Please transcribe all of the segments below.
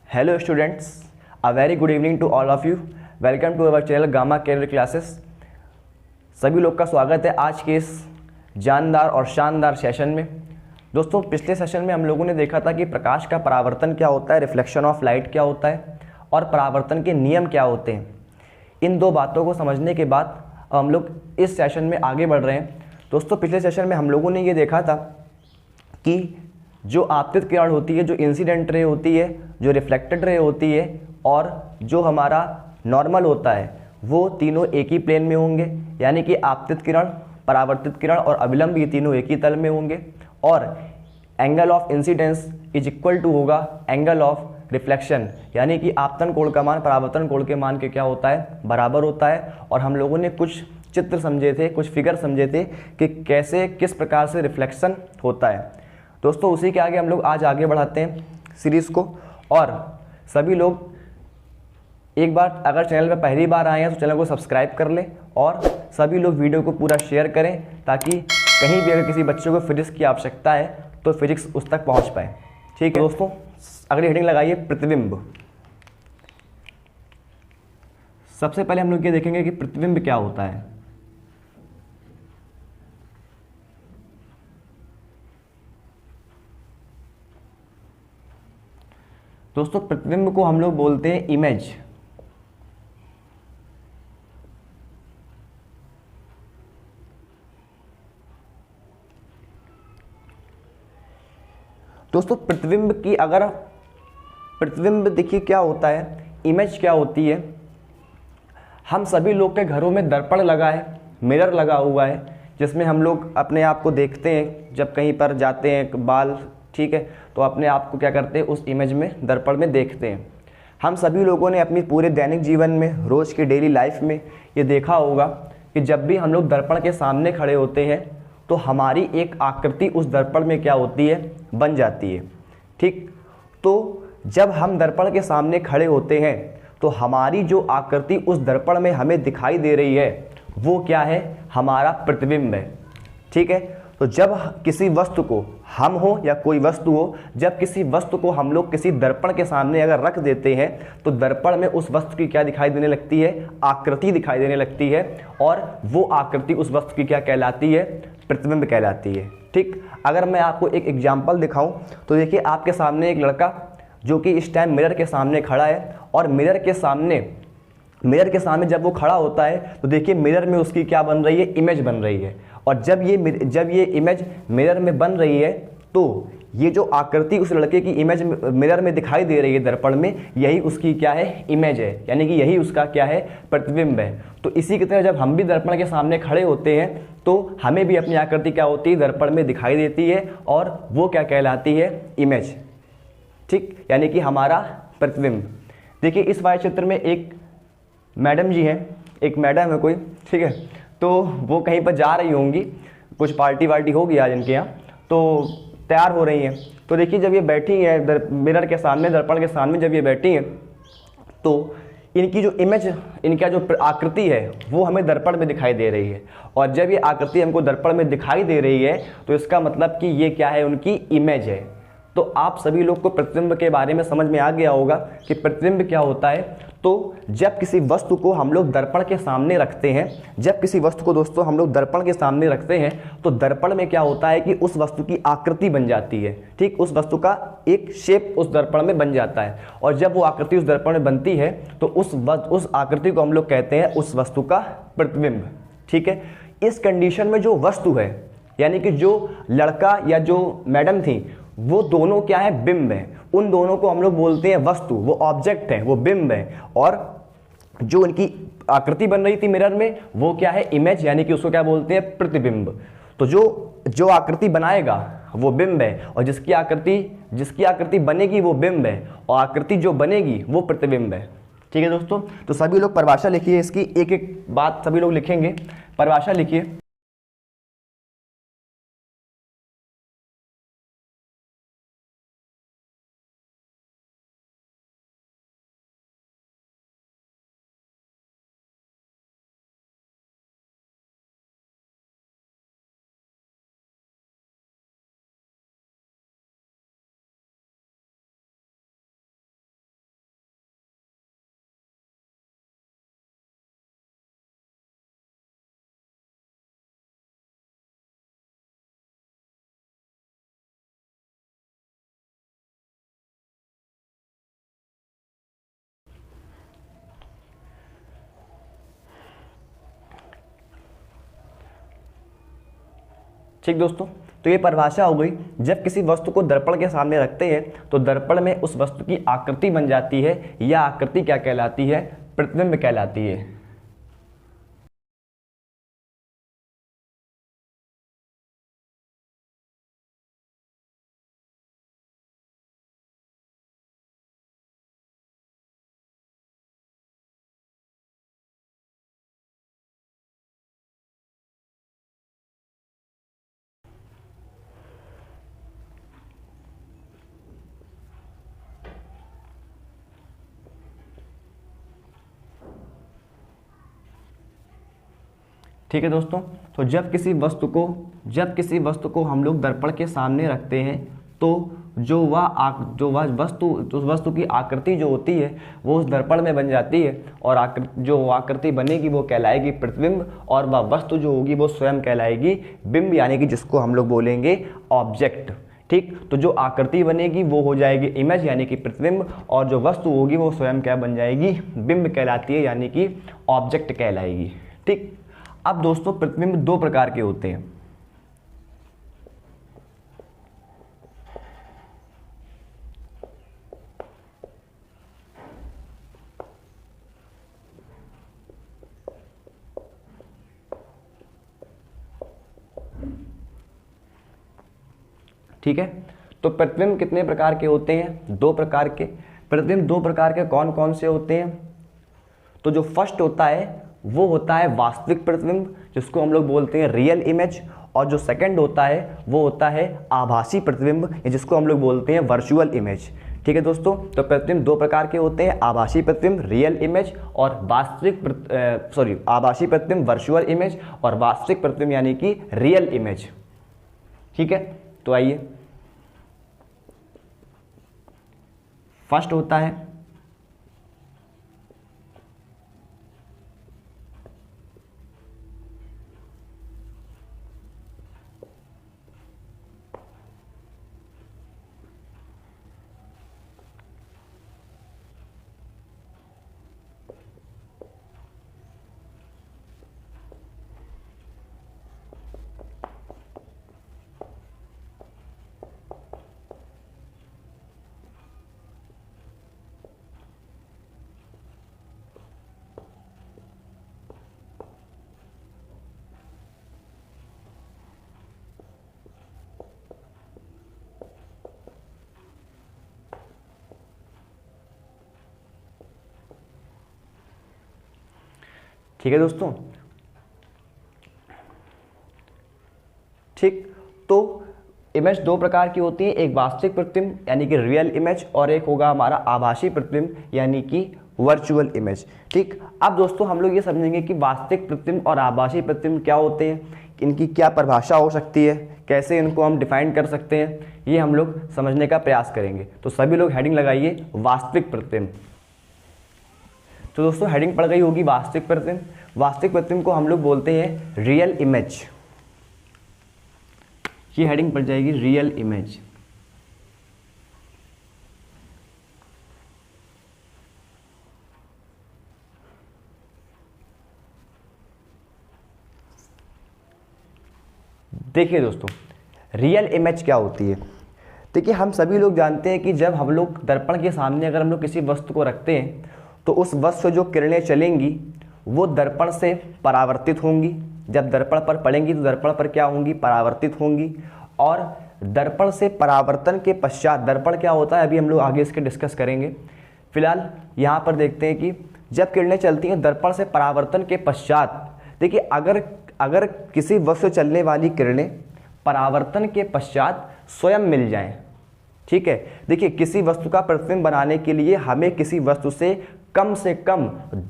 Hello students, a very good evening to all of you. Welcome to our channel Gamma Career Classes. सभी लोग का स्वागत है आज के इस जानदार और शानदार सेशन में। दोस्तों, पिछले सेशन में हम लोगों ने देखा था कि प्रकाश का परावर्तन क्या होता है, रिफ्लेक्शन ऑफ लाइट क्या होता है और परावर्तन के नियम क्या होते हैं। इन दो बातों को समझने के बाद हम लोग इस सेशन में आगे बढ़ रहे हैं। दोस्तों, पिछले सेशन में हम लोगों ने ये देखा था कि जो आपतित किरण होती है, जो इंसिडेंट रे होती है, जो रिफ्लेक्टेड रे होती है और जो हमारा नॉर्मल होता है, वो तीनों एक ही प्लेन में होंगे। यानी कि आपतित किरण, परावर्तित किरण और अभिलंब, ये तीनों एक ही तल में होंगे। और angle of incidence is equal to होगा एंगल ऑफ रिफ्लेक्शन, यानी कि आपतन कोण का मान परावर्तन कोण के मान के क्या होता है, बराबर होता है। और हम लोगों ने कुछ चित्र समझे थे, कुछ फिगर समझे थे कि कैसे किस प्रकार से रिफ्लेक्शन होता है। दोस्तों, उसी के आगे हम लोग आज आगे बढ़ाते हैं सीरीज़ को। और सभी लोग एक बार अगर चैनल पर पहली बार आए हैं तो चैनल को सब्सक्राइब कर लें और सभी लोग वीडियो को पूरा शेयर करें, ताकि कहीं भी अगर किसी बच्चे को फिजिक्स की आवश्यकता है तो फिजिक्स उस तक पहुंच पाए। ठीक है दोस्तों, अगली हेडिंग लगाइए प्रतिबिंब। सबसे पहले हम लोग ये देखेंगे कि प्रतिबिंब क्या होता है। दोस्तों, प्रतिबिंब को हम लोग बोलते हैं इमेज। दोस्तों, प्रतिबिंब देखिए क्या होता है, इमेज क्या होती है। हम सभी लोग के घरों में दर्पण लगा है, मिरर लगा हुआ है, जिसमें हम लोग अपने आप को देखते हैं। जब कहीं पर जाते हैं बाल, ठीक है, तो अपने आप को क्या करते हैं, उस इमेज में, दर्पण में देखते हैं। हम सभी लोगों ने अपनी पूरे दैनिक जीवन में, रोज़ की डेली लाइफ में ये देखा होगा कि जब भी हम लोग दर्पण के सामने खड़े होते हैं तो हमारी एक आकृति उस दर्पण में क्या होती है, बन जाती है। ठीक, तो जब हम दर्पण के सामने खड़े होते हैं तो हमारी जो आकृति उस दर्पण में हमें दिखाई दे रही है वो क्या है, हमारा प्रतिबिंब है। ठीक है, तो जब किसी वस्तु को, हम हो या कोई वस्तु हो, जब किसी वस्तु को हम लोग किसी दर्पण के सामने अगर रख देते हैं तो दर्पण में उस वस्तु की क्या दिखाई देने लगती है, आकृति दिखाई देने लगती है। और वो आकृति उस वस्तु की क्या कहलाती है, प्रतिबिंब कहलाती है। ठीक, अगर मैं आपको एक एग्जाम्पल दिखाऊं तो देखिए, आपके सामने एक लड़का जो कि इस टाइम मिरर के सामने खड़ा है, और मिरर के सामने जब वो खड़ा होता है तो देखिए मिरर में उसकी क्या बन रही है, इमेज बन रही है। और जब ये इमेज मिरर में बन रही है तो ये जो आकृति उस लड़के की इमेज मिरर में दिखाई दे रही है दर्पण में, यही उसकी क्या है, इमेज है, यानी कि यही उसका क्या है, प्रतिबिंब है। तो इसी की तरह जब हम भी दर्पण के सामने खड़े होते हैं तो हमें भी अपनी आकृति क्या होती है, दर्पण में दिखाई देती है, और वो क्या कहलाती है, इमेज। ठीक, यानी कि हमारा प्रतिबिंब। देखिए, इस वाले चित्र में एक मैडम जी हैं, एक मैडम है कोई, ठीक है, तो वो कहीं पर जा रही होंगी, कुछ पार्टी वार्टी होगी आज इनके यहाँ, तो तैयार हो रही हैं। तो देखिए, जब ये बैठी है मिरर के सामने, दर्पण के सामने जब ये बैठी हैं तो इनकी जो इमेज, इनका जो आकृति है वो हमें दर्पण में दिखाई दे रही है। और जब ये आकृति हमको दर्पण में दिखाई दे रही है तो इसका मतलब कि ये क्या है, उनकी इमेज है। तो आप सभी लोग को प्रतिबिंब के बारे में समझ में आ गया होगा कि प्रतिबिंब क्या होता है। तो जब किसी वस्तु को हम लोग दर्पण के सामने रखते हैं, जब किसी वस्तु को दोस्तों हम लोग दर्पण के सामने रखते हैं तो दर्पण में क्या होता है कि उस वस्तु की आकृति बन जाती है। ठीक, उस वस्तु का एक शेप उस दर्पण में बन जाता है। और जब वो आकृति उस दर्पण में बनती है तो उस आकृति को हम लोग कहते हैं उस वस्तु का प्रतिबिंब। ठीक है, इस कंडीशन में जो वस्तु है, यानी कि जो लड़का या जो मैडम थी, वो दोनों क्या है, बिंब है। उन दोनों को हम लोग बोलते हैं वस्तु, वो ऑब्जेक्ट है, वो बिंब है। और जो उनकी आकृति बन रही थी मिरर में वो क्या है, इमेज, यानी कि उसको क्या बोलते हैं, प्रतिबिंब। तो जो आकृति बनाएगा वो बिंब है, और जिसकी आकृति बनेगी वो बिंब है, और आकृति जो बनेगी वो प्रतिबिंब है। ठीक है दोस्तों, तो सभी लोग परिभाषा लिखिए, इसकी एक एक बात सभी लोग लिखेंगे। परिभाषा लिखिए। ठीक दोस्तों, तो ये परिभाषा हो गई। जब किसी वस्तु को दर्पण के सामने रखते हैं तो दर्पण में उस वस्तु की आकृति बन जाती है। यह आकृति क्या कहलाती है? प्रतिबिंब कहलाती है। ठीक है दोस्तों, तो जब किसी वस्तु को हम लोग दर्पण के सामने रखते हैं तो जो वह वस्तु, उस वस्तु की आकृति जो होती है वो उस दर्पण में बन जाती है, और जो आकृति बनेगी वो कहलाएगी प्रतिबिंब, और वह वस्तु जो होगी वो स्वयं कहलाएगी बिंब, यानी कि जिसको हम लोग बोलेंगे ऑब्जेक्ट। ठीक, तो जो आकृति बनेगी वो हो जाएगी इमेज यानी कि प्रतिबिंब, और जो वस्तु होगी वो स्वयं क्या बन जाएगी? बिंब कहलाती है, यानी कि ऑब्जेक्ट कहलाएगी। ठीक, अब दोस्तों प्रतिबिंब दो प्रकार के होते हैं। ठीक है, तो प्रतिबिंब कितने प्रकार के होते हैं? दो प्रकार के। प्रतिबिंब दो प्रकार के कौन कौन से होते हैं? तो जो फर्स्ट होता है वो होता है वास्तविक प्रतिबिंब, जिसको हम लोग बोलते हैं रियल इमेज, और जो सेकंड होता है वो होता है आभासी प्रतिबिंब, जिसको हम लोग बोलते हैं वर्चुअल इमेज। ठीक है दोस्तों, तो प्रतिबिंब दो प्रकार के होते हैं, आभासी प्रतिबिंब रियल इमेज, और आभासी प्रतिबिंब वर्चुअल इमेज, और वास्तविक प्रतिबिंब यानी कि रियल इमेज। ठीक है, तो आइए, फर्स्ट होता है ठीक है दोस्तों। ठीक, तो इमेज दो प्रकार की होती है, एक वास्तविक प्रतिबिंब यानी कि रियल इमेज, और एक होगा हमारा आभासी प्रतिबिंब यानी कि वर्चुअल इमेज। ठीक, अब दोस्तों हम लोग ये समझेंगे कि वास्तविक प्रतिबिंब और आभासी प्रतिबिंब क्या होते हैं, इनकी क्या परिभाषा हो सकती है, कैसे इनको हम डिफाइन कर सकते हैं, ये हम लोग समझने का प्रयास करेंगे। तो सभी लोग हेडिंग लगाइए वास्तविक प्रतिबिंब। तो दोस्तों हेडिंग पड़ गई होगी वास्तविक प्रतिबिंब। वास्तविक प्रतिबिंब को हम लोग बोलते हैं रियल इमेज, ये हेडिंग पड़ जाएगी रियल इमेज। देखिए दोस्तों, रियल इमेज क्या होती है? देखिए, हम सभी लोग जानते हैं कि जब हम लोग दर्पण के सामने अगर हम लोग किसी वस्तु को रखते हैं तो उस वस्तु से जो किरणें चलेंगी वो दर्पण से परावर्तित होंगी। जब दर्पण पर पड़ेंगी तो दर्पण पर क्या होंगी? परावर्तित होंगी। और दर्पण से परावर्तन के पश्चात, दर्पण क्या होता है अभी हम लोग आगे इसके डिस्कस करेंगे। फिलहाल यहाँ पर देखते हैं कि जब किरणें चलती हैं दर्पण से परावर्तन के पश्चात, देखिए अगर किसी वस्तु से चलने वाली किरणें परावर्तन के पश्चात स्वयं मिल जाएं, ठीक है, देखिए किसी वस्तु का प्रतिबिंब बनाने के लिए हमें किसी वस्तु से कम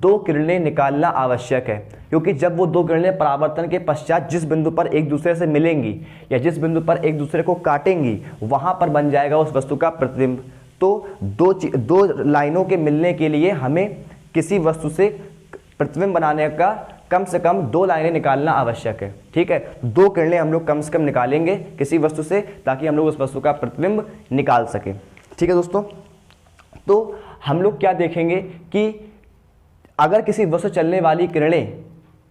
2 किरणें निकालना आवश्यक है, क्योंकि जब वो 2 किरणें परावर्तन के पश्चात जिस बिंदु पर एक दूसरे से मिलेंगी या जिस बिंदु पर एक दूसरे को काटेंगी वहां पर बन जाएगा उस वस्तु का प्रतिबिंब। तो दो लाइनों के मिलने के लिए हमें किसी वस्तु से प्रतिबिंब बनाने का कम से कम 2 लाइनें निकालना आवश्यक है, ठीक है। 2 किरणें हम लोग कम से कम निकालेंगे किसी वस्तु से ताकि हम लोग उस वस्तु का प्रतिबिंब निकाल सकें, ठीक है दोस्तों। तो हम लोग क्या देखेंगे कि अगर किसी वस्तु चलने वाली किरणें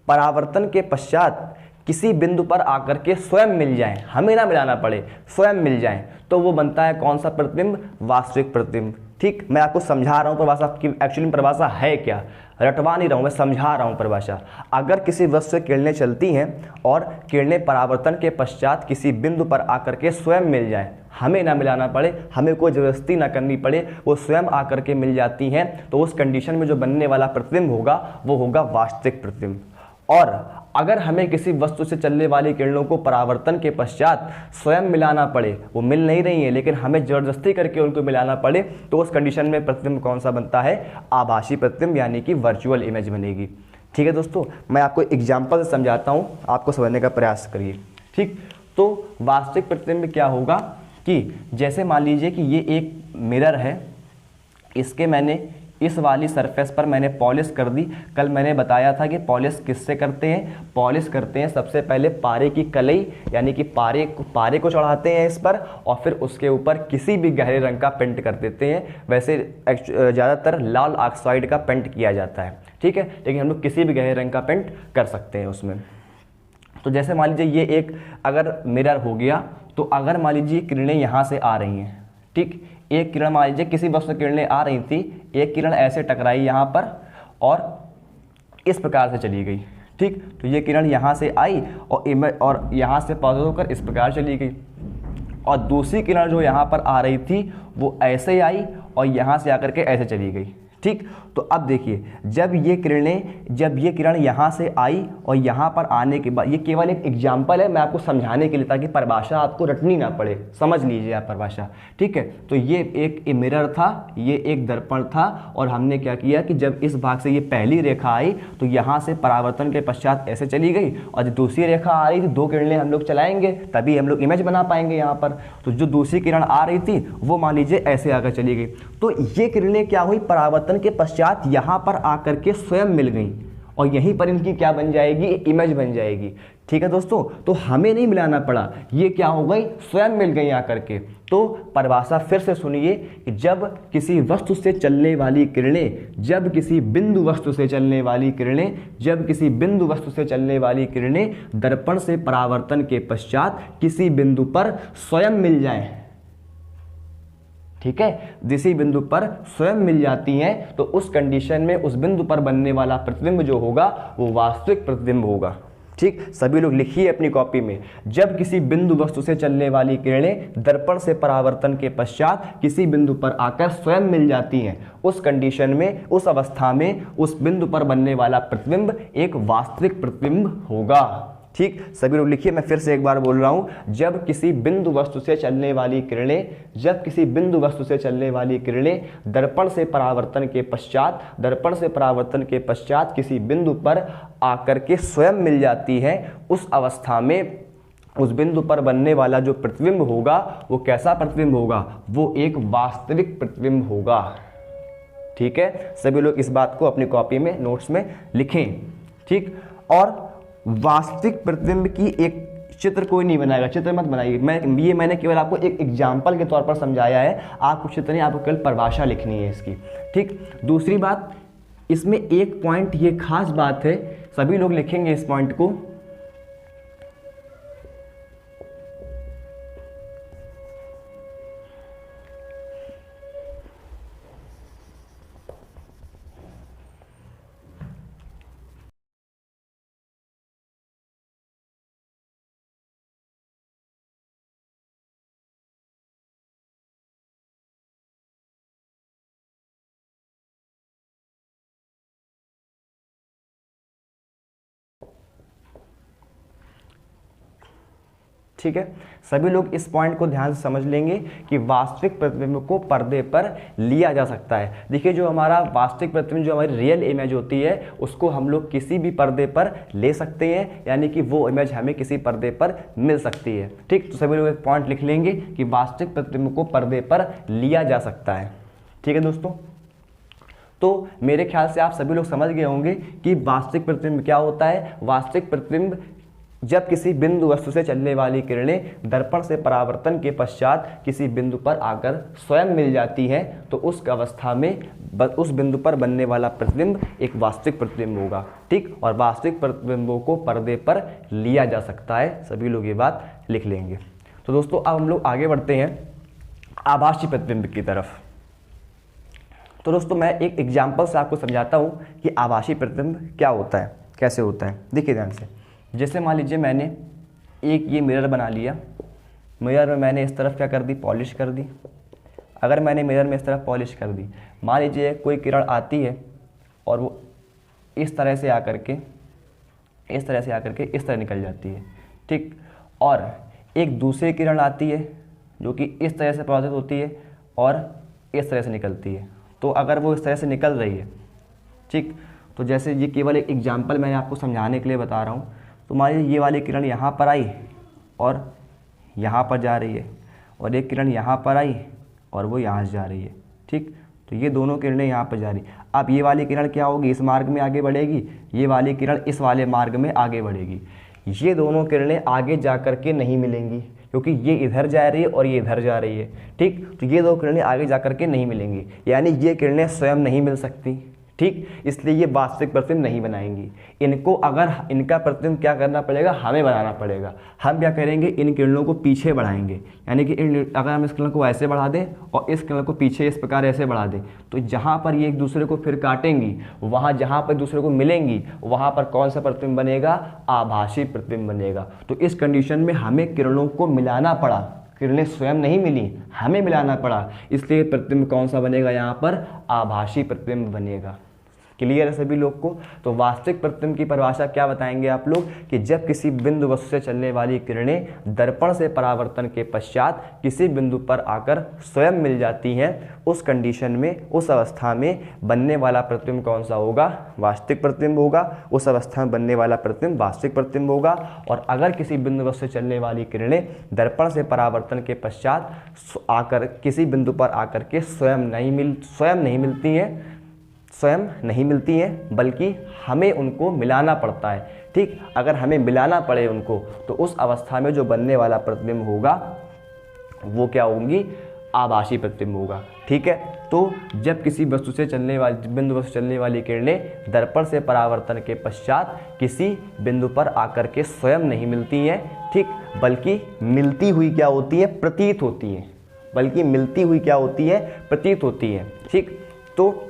परावर्तन के पश्चात किसी बिंदु पर आकर के स्वयं मिल जाएं, हमें ना मिलाना पड़े, स्वयं मिल जाएं, तो वो बनता है कौन सा प्रतिबिंब? वास्तविक प्रतिबिंब। ठीक, मैं आपको समझा रहा हूँ परिभाषा की एक्चुअली परिभाषा है क्या, रटवा नहीं रहा हूँ, मैं समझा रहा हूँ परिभाषा। अगर किसी वस्तु से किरणें चलती हैं और किरणें परावर्तन के पश्चात किसी बिंदु पर आकर के स्वयं मिल जाएं, हमें ना मिलाना पड़े, हमें कोई जबरदस्ती ना करनी पड़े, वो स्वयं आकर के मिल जाती हैं, तो उस कंडीशन में जो बनने वाला प्रतिबिंब होगा वो होगा वास्तविक प्रतिबिंब। और अगर हमें किसी वस्तु से चलने वाली किरणों को परावर्तन के पश्चात स्वयं मिलाना पड़े, वो मिल नहीं रही है लेकिन हमें जबरदस्ती करके उनको मिलाना पड़े, तो उस कंडीशन में प्रतिबिंब कौन सा बनता है? आभासी प्रतिबिंब, यानी कि वर्चुअल इमेज बनेगी। ठीक है दोस्तों, मैं आपको एग्जाम्पल से समझाता हूँ, आपको समझने का प्रयास करिए। ठीक, तो वास्तविक प्रतिबिंब क्या होगा कि जैसे मान लीजिए कि ये एक मिरर है, इसके मैंने इस वाली सरफेस पर मैंने पॉलिश कर दी। कल मैंने बताया था कि पॉलिश किससे करते हैं? पॉलिश करते हैं सबसे पहले पारे की कलई, यानी कि पारे को चढ़ाते हैं इस पर, और फिर उसके ऊपर किसी भी गहरे रंग का पेंट कर देते हैं। वैसे ज़्यादातर लाल ऑक्साइड का पेंट किया जाता है, ठीक है, लेकिन हम लोग किसी भी गहरे रंग का पेंट कर सकते हैं उसमें। तो जैसे मान लीजिए ये एक अगर मिरर हो गया, तो अगर मान लीजिए किरणें यहाँ से आ रही हैं, ठीक, एक किरण मान लीजिए किसी वस्तु से किरणें आ रही थी, एक किरण ऐसे टकराई यहाँ पर और इस प्रकार से चली गई। ठीक, तो ये किरण यहाँ से आई और यहाँ से पास होकर इस प्रकार चली गई, और दूसरी किरण जो यहाँ पर आ रही थी वो ऐसे आई और यहाँ से आकर के ऐसे चली गई। ठीक, तो अब देखिए जब ये किरण यहाँ से आई और यहाँ पर आने के बाद, ये केवल एक एग्जाम्पल है मैं आपको समझाने के लिए, ताकि परिभाषा आपको रटनी ना पड़े, समझ लीजिए आप परिभाषा। ठीक है, तो ये एक मिरर था, ये एक दर्पण था, और हमने क्या किया कि जब इस भाग से ये पहली रेखा आई तो यहाँ से परावर्तन के पश्चात ऐसे चली गई, और दूसरी रेखा आ रही थी, दो किरणें हम लोग चलाएंगे तभी हम लोग इमेज बना पाएंगे यहाँ पर। तो जो दूसरी किरण आ रही थी वो मान लीजिए ऐसे आकर चली गई, तो ये किरणें क्या हुई? परावर्तन के पश्चात यहां पर आकर के स्वयं मिल गई, और यहीं पर इनकी क्या बन जाएगी? इमेज बन जाएगी। ठीक है दोस्तों, तो हमें नहीं मिलाना पड़ा, ये क्या हो गई? स्वयं मिल गई आकर के। तो परिभाषा फिर से सुनिए कि जब किसी वस्तु से चलने वाली किरणें, जब किसी बिंदु वस्तु से चलने वाली किरणें दर्पण से परावर्तन के पश्चात किसी बिंदु पर स्वयं मिल जाएं, ठीक है, किसी बिंदु पर स्वयं मिल जाती हैं, तो उस कंडीशन में उस बिंदु पर बनने वाला प्रतिबिंब जो होगा वो वास्तविक प्रतिबिंब होगा। ठीक, सभी लोग लिखिए अपनी कॉपी में, जब किसी बिंदु वस्तु से चलने वाली किरणें दर्पण से परावर्तन के पश्चात किसी बिंदु पर आकर स्वयं मिल जाती हैं, उस कंडीशन में, उस अवस्था में उस बिंदु पर बनने वाला प्रतिबिंब एक वास्तविक प्रतिबिंब होगा। ठीक, सभी लोग लिखिए, मैं फिर से एक बार बोल रहा हूं, जब किसी बिंदु वस्तु से चलने वाली किरणें दर्पण से परावर्तन के पश्चात किसी बिंदु पर आकर के स्वयं मिल जाती हैं, उस अवस्था में उस बिंदु पर बनने वाला जो प्रतिबिंब होगा वो कैसा प्रतिबिंब होगा? वो एक वास्तविक प्रतिबिंब होगा। ठीक है, सभी लोग इस बात को अपनी कॉपी में, नोट्स में लिखें। ठीक, और वास्तविक प्रतिबिंब की एक चित्र कोई नहीं बनाएगा, चित्र मत बनाइए, मैंने केवल आपको एक एग्जाम्पल के तौर पर समझाया है, आपको चित्र नहीं, आपको केवल परिभाषा लिखनी है इसकी। ठीक, दूसरी बात, इसमें एक पॉइंट, ये खास बात है, सभी लोग लिखेंगे इस पॉइंट को, ठीक है, सभी लोग इस पॉइंट को ध्यान से समझ लेंगे कि वास्तविक प्रतिबिंब को पर्दे पर लिया जा सकता है। देखिए, जो हमारा वास्तविक प्रतिबिंब, जो हमारी रियल इमेज होती है, उसको हम लोग किसी भी पर्दे पर ले सकते हैं, यानी कि वो इमेज हमें किसी पर्दे पर मिल सकती है। ठीक, तो सभी लोग एक पॉइंट लिख लेंगे कि वास्तविक प्रतिबिंब को पर्दे पर लिया जा सकता है। ठीक है दोस्तों, तो मेरे ख्याल से आप सभी लोग समझ गए होंगे कि वास्तविक प्रतिबिंब क्या होता है। वास्तविक प्रतिबिंब जब किसी बिंदु वस्तु से चलने वाली किरणें दर्पण से परावर्तन के पश्चात किसी बिंदु पर आकर स्वयं मिल जाती हैं तो उस अवस्था में उस बिंदु पर बनने वाला प्रतिबिंब एक वास्तविक प्रतिबिंब होगा। ठीक, और वास्तविक प्रतिबिंबों को पर्दे पर लिया जा सकता है। सभी लोग ये बात लिख लेंगे। तो दोस्तों अब हम लोग आगे बढ़ते हैं आभासी प्रतिबिंब की तरफ। तो दोस्तों मैं एक एग्जाम्पल से आपको समझाता हूँ कि आभासी प्रतिबिंब क्या होता है, कैसे होता है। देखिए ध्यान से, जैसे मान लीजिए मैंने एक ये मिरर बना लिया, मिरर में मैंने इस तरफ क्या कर दी, पॉलिश कर दी। अगर मैंने मिरर में इस तरफ पॉलिश कर दी, मान लीजिए कोई किरण आती है और वो इस तरह से आकर के इस तरह निकल जाती है। ठीक, और एक दूसरी किरण आती है जो कि इस तरह से प्रभावित होती है और इस तरह से निकलती है। तो अगर वो इस तरह से निकल रही है, ठीक, तो जैसे ये केवल एक एग्जाम्पल मैंने आपको समझाने के लिए बता रहा हूँ। तो मान लीजिए ये वाली किरण यहाँ पर आई और यहाँ पर जा रही है, और एक किरण यहाँ पर आई और वो यहाँ से जा रही है। ठीक, तो ये दोनों किरणें यहाँ पर जा रही। अब ये वाली किरण क्या होगी, इस मार्ग में आगे बढ़ेगी, ये वाली किरण इस वाले मार्ग में आगे बढ़ेगी। ये दोनों किरणें आगे जा कर के नहीं मिलेंगी क्योंकि ये इधर जा रही है और ये इधर जा रही है। ठीक, तो ये दो किरणें आगे जा कर के नहीं मिलेंगी, यानी ये किरणें स्वयं नहीं मिल सकती। ठीक, इसलिए ये वास्तविक प्रतिबिंब नहीं बनाएंगी। इनको अगर इनका प्रतिबिंब क्या करना पड़ेगा, हमें बनाना पड़ेगा। हम क्या करेंगे, इन किरणों को पीछे बढ़ाएंगे, यानी कि अगर हम इस किरण को ऐसे बढ़ा दें और इस किरण को पीछे इस प्रकार ऐसे बढ़ा दें, तो जहाँ पर ये एक दूसरे को फिर काटेंगी, वहाँ जहाँ पर दूसरे को मिलेंगी, वहाँ पर कौन सा प्रतिबिंब बनेगा, आभासी प्रतिबिंब बनेगा। तो इस कंडीशन में हमें किरणों को मिलाना पड़ा, किरणें स्वयं नहीं मिली, हमें मिलाना पड़ा, इसलिए प्रतिबिंब कौन सा बनेगा, यहाँ पर आभासी प्रतिबिंब बनेगा। क्लियर है सभी लोग को। तो वास्तविक प्रतिबिंब की परिभाषा क्या बताएंगे आप लोग, कि जब किसी बिंदु वस्तु से चलने वाली किरणें दर्पण से परावर्तन के पश्चात किसी बिंदु पर आकर स्वयं मिल जाती हैं, उस कंडीशन में, उस अवस्था में बनने वाला प्रतिबिंब कौन सा होगा, वास्तविक प्रतिबिंब होगा। उस अवस्था में बनने वाला प्रतिबिंब वास्तविक प्रतिबिंब होगा। और अगर किसी बिंदु वस्तु से चलने वाली किरणें दर्पण से परावर्तन के पश्चात आकर किसी बिंदु पर आकर के स्वयं नहीं मिलती हैं, बल्कि हमें उनको मिलाना पड़ता है। ठीक, अगर हमें मिलाना पड़े उनको, तो उस अवस्था में जो बनने वाला प्रतिबिंब होगा वो क्या होंगी, आभासी प्रतिबिंब होगा। ठीक है, तो जब किसी बिंदु वस्तु से चलने वाली किरणें दर्पण से परावर्तन के पश्चात किसी बिंदु पर आकर के स्वयं नहीं मिलती हैं, ठीक, बल्कि मिलती हुई क्या होती है, प्रतीत होती है। ठीक, तो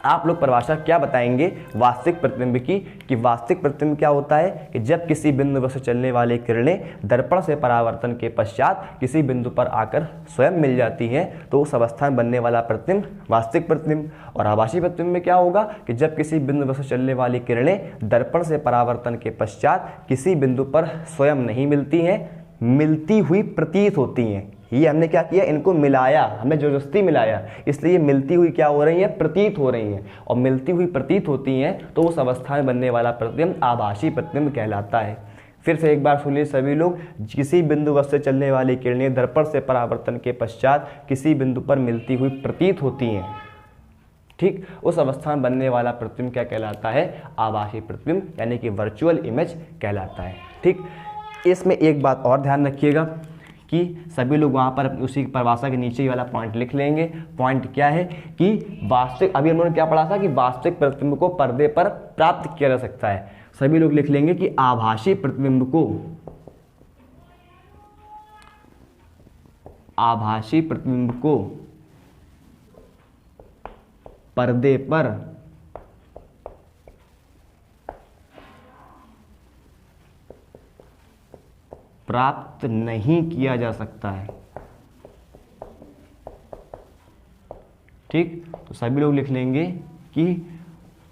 आप लोग परिभाषा क्या बताएंगे वास्तविक प्रतिबिंब की, कि वास्तविक प्रतिबिंब क्या होता है, कि जब किसी बिंदु वस्तु से चलने वाली किरणें दर्पण से परावर्तन के पश्चात किसी बिंदु पर आकर स्वयं मिल जाती हैं, तो उस अवस्था में बनने वाला प्रतिबिंब वास्तविक प्रतिबिंब। और आभासी प्रतिबिंब में क्या होगा, कि जब किसी बिंदु वस्तु से चलने वाली किरणें दर्पण से परावर्तन के पश्चात किसी बिंदु पर स्वयं नहीं मिलती हैं, मिलती हुई प्रतीत होती हैं। ये हमने क्या किया, इनको मिलाया, हमने जबरदस्ती मिलाया, इसलिए मिलती हुई क्या हो रही है, प्रतीत हो रही हैं। और मिलती हुई प्रतीत होती हैं तो उस अवस्था में बनने वाला प्रतिबिंब आभासी प्रतिबिंब कहलाता है। फिर से एक बार सुनिए सभी लोग, किसी बिंदु वस्तु से चलने वाली किरणें दर्पण से परावर्तन के पश्चात किसी बिंदु पर मिलती हुई प्रतीत होती हैं, ठीक, उस अवस्था में बनने वाला प्रतिबिंब क्या कहलाता है, आभासी प्रतिबिंब, यानी कि वर्चुअल इमेज कहलाता है। ठीक, इसमें एक बात और ध्यान रखिएगा कि सभी लोग वहाँ पर उसी परिभाषा के नीचे ही वाला पॉइंट लिख लेंगे। पॉइंट क्या है कि वास्तविक, अभी हमने क्या पढ़ा था कि वास्तविक प्रतिबिंब को पर्दे पर प्राप्त किया जा सकता है। सभी लोग लिख लेंगे कि आभासी प्रतिबिंब को पर्दे पर प्राप्त नहीं किया जा सकता है। ठीक, तो सभी लोग लिख लेंगे कि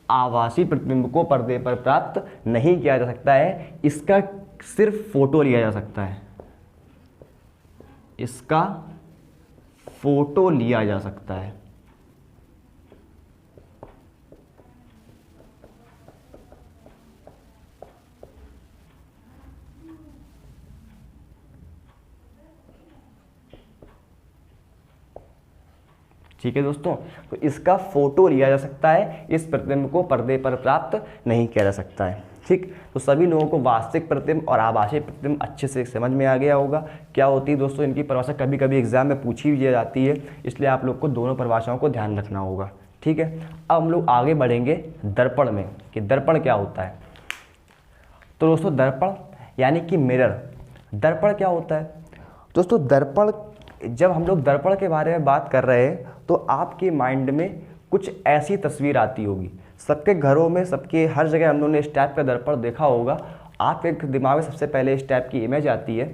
आभासी प्रतिबिंब को पर्दे पर प्राप्त नहीं किया जा सकता है, इसका सिर्फ फोटो लिया जा सकता है, इसका फोटो लिया जा सकता है। ठीक है दोस्तों, तो इसका फोटो लिया जा सकता है, इस प्रतिबिंब को पर्दे पर प्राप्त नहीं किया जा सकता है। ठीक, तो सभी लोगों को वास्तविक प्रतिबिंब और आभासी प्रतिबिंब अच्छे से समझ में आ गया होगा क्या होती है दोस्तों। इनकी परिभाषा कभी कभी एग्जाम में पूछी भी जाती है, इसलिए आप लोग को दोनों परिभाषाओं को ध्यान रखना होगा। ठीक है, अब हम लोग आगे बढ़ेंगे दर्पण में कि दर्पण क्या होता है। तो दोस्तों दर्पण यानी कि मिरर, दर्पण क्या होता है दोस्तों। दर्पण, जब हम लोग दर्पण के बारे में बात कर रहे हैं तो आपके माइंड में कुछ ऐसी तस्वीर आती होगी। सबके घरों में, सबके हर जगह हम लोगों ने इस टाइप का दर्पण देखा होगा। आपके दिमाग में सबसे पहले इस टाइप की इमेज आती है।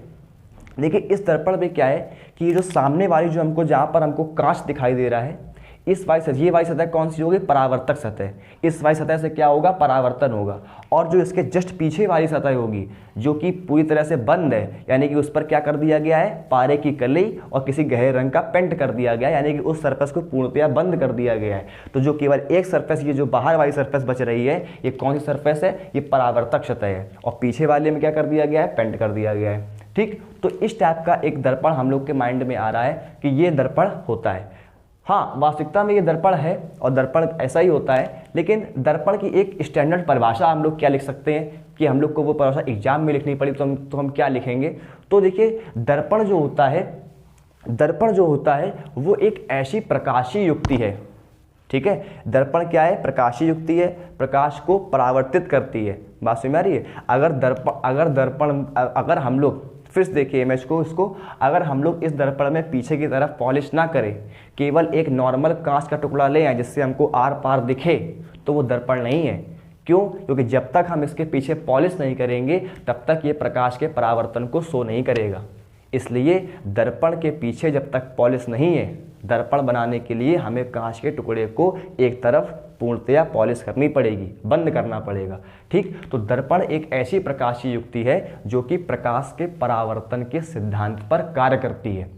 देखिए इस दर्पण में क्या है कि ये जो सामने वाली जो हमको, जहाँ पर हमको कांच दिखाई दे रहा है, इस वाली सतह, ये वाली सतह कौन सी होगी, परावर्तक सतह। इस वाली सतह से क्या होगा, परावर्तन होगा। और जो इसके जस्ट पीछे वाली सतह होगी जो कि पूरी तरह से बंद है, यानी कि उस पर क्या कर दिया गया है, पारे की कली और किसी गहरे रंग का पेंट कर दिया गया है, यानी कि उस सरफेस को पूर्णतया बंद कर दिया गया है। तो जो केवल एक सरफेस, ये जो बाहर वाली सरफेस बच रही है, ये कौन सी सरफेस है, ये परावर्तक सतह है। और पीछे वाले में क्या कर दिया गया है, पेंट कर दिया गया है। ठीक, तो इस टाइप का एक दर्पण हम लोग के माइंड में आ रहा है कि ये दर्पण होता है। हाँ, वास्तविकता में ये दर्पण है और दर्पण ऐसा ही होता है, लेकिन दर्पण की एक स्टैंडर्ड परिभाषा हम लोग क्या लिख सकते हैं कि हम लोग को वो परिभाषा एग्जाम में लिखनी पड़ी तो हम क्या लिखेंगे। तो देखिए दर्पण जो होता है, दर्पण जो होता है वो एक ऐसी प्रकाशीय युक्ति है। ठीक है, दर्पण क्या है, प्रकाशीय युक्ति है, प्रकाश को परावर्तित करती है। बात समझ में आ रही है। अगर हम लोग फिर से देखिए इमेज को, इसको अगर हम लोग इस दर्पण में पीछे की तरफ पॉलिश ना करें, केवल एक नॉर्मल कांच का टुकड़ा ले आए जिससे हमको आर पार दिखे, तो वो दर्पण नहीं है। क्यों, क्योंकि जब तक हम इसके पीछे पॉलिश नहीं करेंगे तब तक ये प्रकाश के परावर्तन को शो नहीं करेगा। इसलिए दर्पण के पीछे जब तक पॉलिश नहीं है, दर्पण बनाने के लिए हमें कांच के टुकड़े को एक तरफ पूर्णतया पॉलिश करनी पड़ेगी, बंद करना पड़ेगा। ठीक, तो दर्पण एक ऐसी प्रकाशीय युक्ति है जो कि प्रकाश के परावर्तन के सिद्धांत पर कार्य करती है।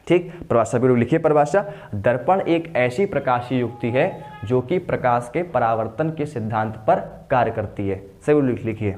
ठीक, परिभाषा भी लिखिए परिभाषा, दर्पण एक ऐसी प्रकाशीय युक्ति है जो कि प्रकाश के परावर्तन के सिद्धांत पर कार्य करती है। सभी लिख लिखिए।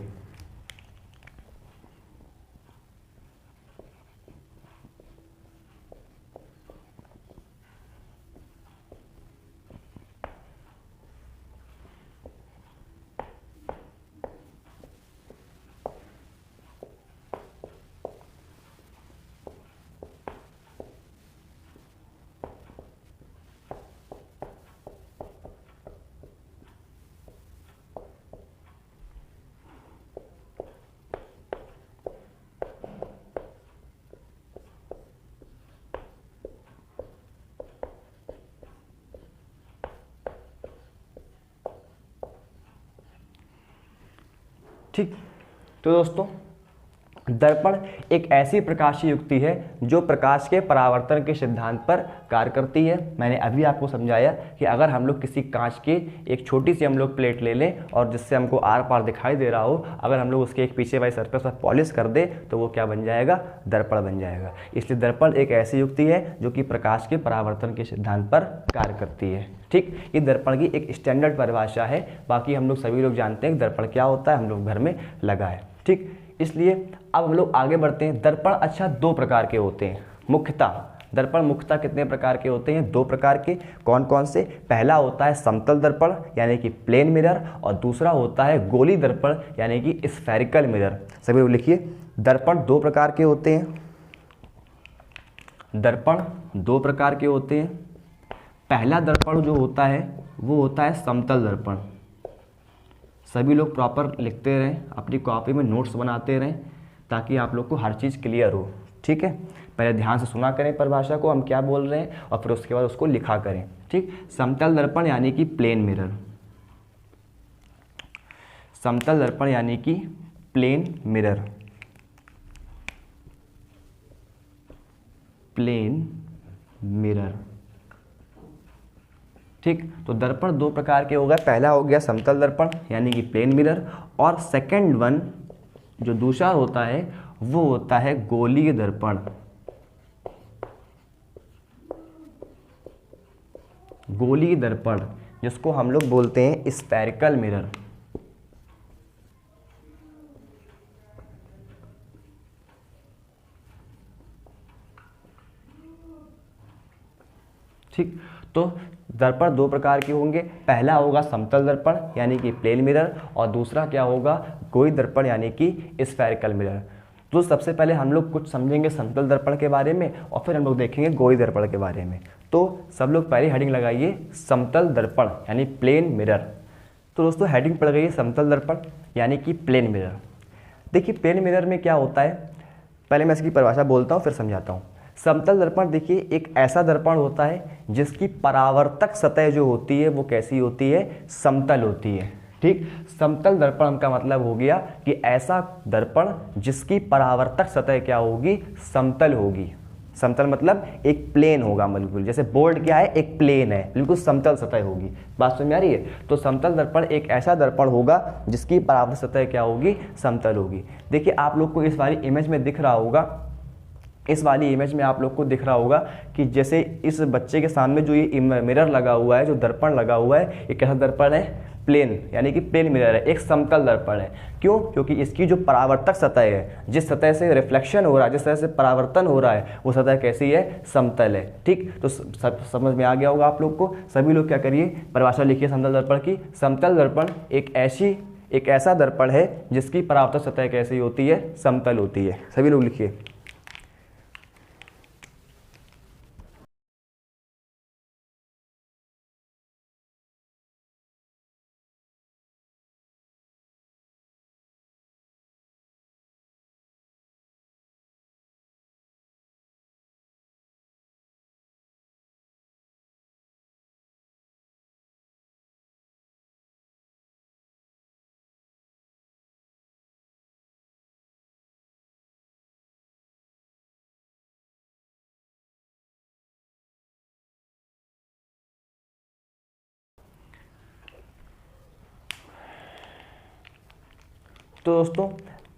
ठीक, तो दोस्तों दर्पण एक ऐसी प्रकाशीय युक्ति है जो प्रकाश के परावर्तन के सिद्धांत पर कार्य करती है। मैंने अभी आपको समझाया कि अगर हम लोग किसी कांच की एक छोटी सी हम लोग प्लेट ले लें और जिससे हमको आर पार दिखाई दे रहा हो, अगर हम लोग उसके एक पीछे वाली सरफेस पर पॉलिश कर दे तो वो क्या बन जाएगा, दर्पण बन जाएगा। इसलिए दर्पण एक ऐसी युक्ति है जो कि प्रकाश के परावर्तन के सिद्धांत पर कार्य करती है। ठीक, ये दर्पण की एक स्टैंडर्ड परिभाषा है। बाकी हम लोग सभी लोग जानते हैं कि दर्पण क्या होता है, हम लोग घर में लगा है। ठीक, इसलिए अब हम लोग आगे बढ़ते हैं। दर्पण अच्छा दो प्रकार के होते हैं मुख्यतः। दर्पण मुख्यतः कितने प्रकार के होते हैं, दो प्रकार के। कौन कौन से, पहला होता है समतल दर्पण यानी कि प्लेन मिरर, और दूसरा होता है गोली दर्पण यानी कि स्फेरिकल मिरर। सभी लोग लिखिए, दर्पण दो प्रकार के होते हैं। दर्पण दो प्रकार के होते हैं। पहला दर्पण जो होता है वो होता है समतल दर्पण। सभी लोग प्रॉपर लिखते रहें, अपनी कॉपी में नोट्स बनाते रहें ताकि आप लोग को हर चीज़ क्लियर हो। ठीक है, पहले ध्यान से सुना करें परिभाषा को, हम क्या बोल रहे हैं, और फिर उसके बाद उसको लिखा करें। ठीक, समतल दर्पण यानी कि प्लेन मिरर। समतल दर्पण यानी कि प्लेन मिरर, प्लेन मिरर। ठीक, तो दर्पण दो प्रकार के हो गए। पहला हो गया समतल दर्पण यानी कि प्लेन मिरर, और सेकंड वन जो दूसरा होता है वो होता है गोलीय दर्पण। गोलीय दर्पण जिसको हम लोग बोलते हैं स्फेरिकल मिरर। ठीक, तो दर्पण दो प्रकार के होंगे, पहला होगा समतल दर्पण यानी कि प्लेन मिरर, और दूसरा क्या होगा, गोई दर्पण यानी कि स्फेरिकल मिरर। तो सबसे पहले हम लोग कुछ समझेंगे समतल दर्पण के बारे में और फिर हम लोग देखेंगे गोई दर्पण के बारे में। तो सब लोग पहले हेडिंग लगाइए समतल दर्पण यानी प्लेन मिरर। तो दोस्तों हेडिंग पड़ गई है समतल दर्पण यानी कि प्लेन मिरर। देखिए प्लेन मिरर में क्या होता है, पहले मैं इसकी परिभाषा बोलता हूँ फिर समझाता हूँ। समतल दर्पण देखिए एक ऐसा दर्पण होता है जिसकी परावर्तक सतह जो होती है वो कैसी होती है, समतल होती है। ठीक, समतल दर्पण का मतलब हो गया कि ऐसा दर्पण जिसकी परावर्तक सतह क्या होगी, समतल होगी। समतल मतलब एक प्लेन होगा, बिल्कुल जैसे बोर्ड क्या है, एक प्लेन है, बिल्कुल समतल सतह होगी। बात समझ में आ रही है? तो समतल दर्पण एक ऐसा दर्पण होगा जिसकी परावर्तक सतह क्या होगी, समतल होगी। देखिए आप लोग को इस वाली इमेज में दिख रहा होगा, इस वाली इमेज में आप लोग को दिख रहा होगा कि जैसे इस बच्चे के सामने जो ये मिरर लगा हुआ है, जो दर्पण लगा हुआ है, ये कैसा दर्पण है, प्लेन यानी कि प्लेन मिरर है, एक समतल दर्पण है। क्यों? क्योंकि इसकी जो परावर्तक सतह है, जिस सतह से रिफ्लेक्शन हो रहा है, जिस तरह से परावर्तन हो रहा है, वो सतह कैसी है, समतल है। ठीक, तो समझ में आ गया होगा आप लोग को। सभी लोग क्या करिए, परिभाषा लिखिए समतल दर्पण की। समतल दर्पण एक ऐसा दर्पण है जिसकी परावर्तक सतह कैसी होती है, समतल होती है। सभी लोग लिखिए। तो दोस्तों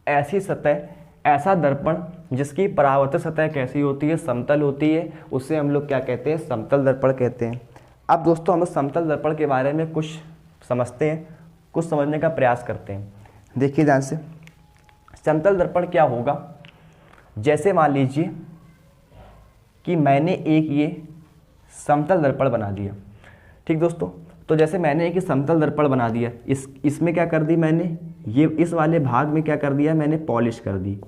ऐसी सतह, ऐसा दर्पण जिसकी परावर्तक सतह कैसी होती है, समतल होती है, उसे हम लोग क्या कहते हैं, समतल दर्पण कहते हैं। अब दोस्तों हम लोग समतल दर्पण के बारे में कुछ समझते हैं, कुछ समझने का प्रयास करते हैं। देखिए ध्यान से, समतल दर्पण क्या होगा, जैसे मान लीजिए कि मैंने एक ये समतल दर्पण बना दिया। ठीक दोस्तों, तो जैसे मैंने एक समतल दर्पण बना दिया, इसमें क्या कर दी मैंने, ये इस वाले भाग में क्या कर दिया मैंने, पॉलिश कर दी।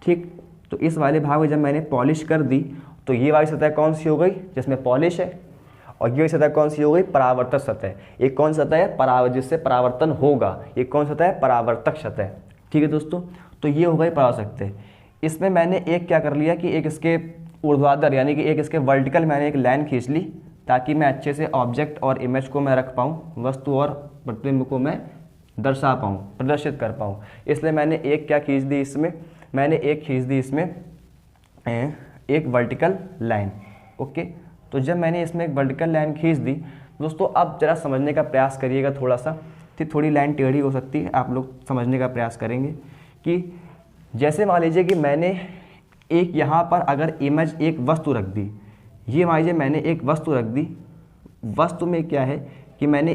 ठीक, तो इस वाले भाग में जब मैंने पॉलिश कर दी तो ये वाली सतह कौन सी हो गई, जिसमें पॉलिश है, और ये सतह कौन सी हो गई, परावर्तक सतह। एक कौन सतह है, जिससे परावर्तन होगा, एक कौन सतह है, परावर्तक सतह। ठीक है दोस्तों, तो ये हो गई परावर्तक सतह। इसमें मैंने एक क्या कर लिया कि एक इसके ऊर्ध्वाधर यानी कि एक इसके वर्टिकल मैंने एक लाइन खींच ली, ताकि मैं अच्छे से ऑब्जेक्ट और इमेज को मैं रख पाऊँ, वस्तु और प्रतिबिंब को मैं दर्शा पाऊँ, प्रदर्शित कर पाऊँ। इसलिए मैंने एक क्या खींच दी इसमें, मैंने एक खींच दी इसमें एक वर्टिकल लाइन। ओके, तो जब मैंने इसमें एक वर्टिकल लाइन खींच दी दोस्तों, अब जरा समझने का प्रयास करिएगा थोड़ा सा, थोड़ी लाइन टेढ़ी हो सकती है, आप लोग समझने का प्रयास करेंगे कि जैसे मान लीजिए कि मैंने एक यहाँ पर अगर इमेज एक वस्तु रख दी, ये मान लीजिए मैंने एक वस्तु रख दी, वस्तु में क्या है कि मैंने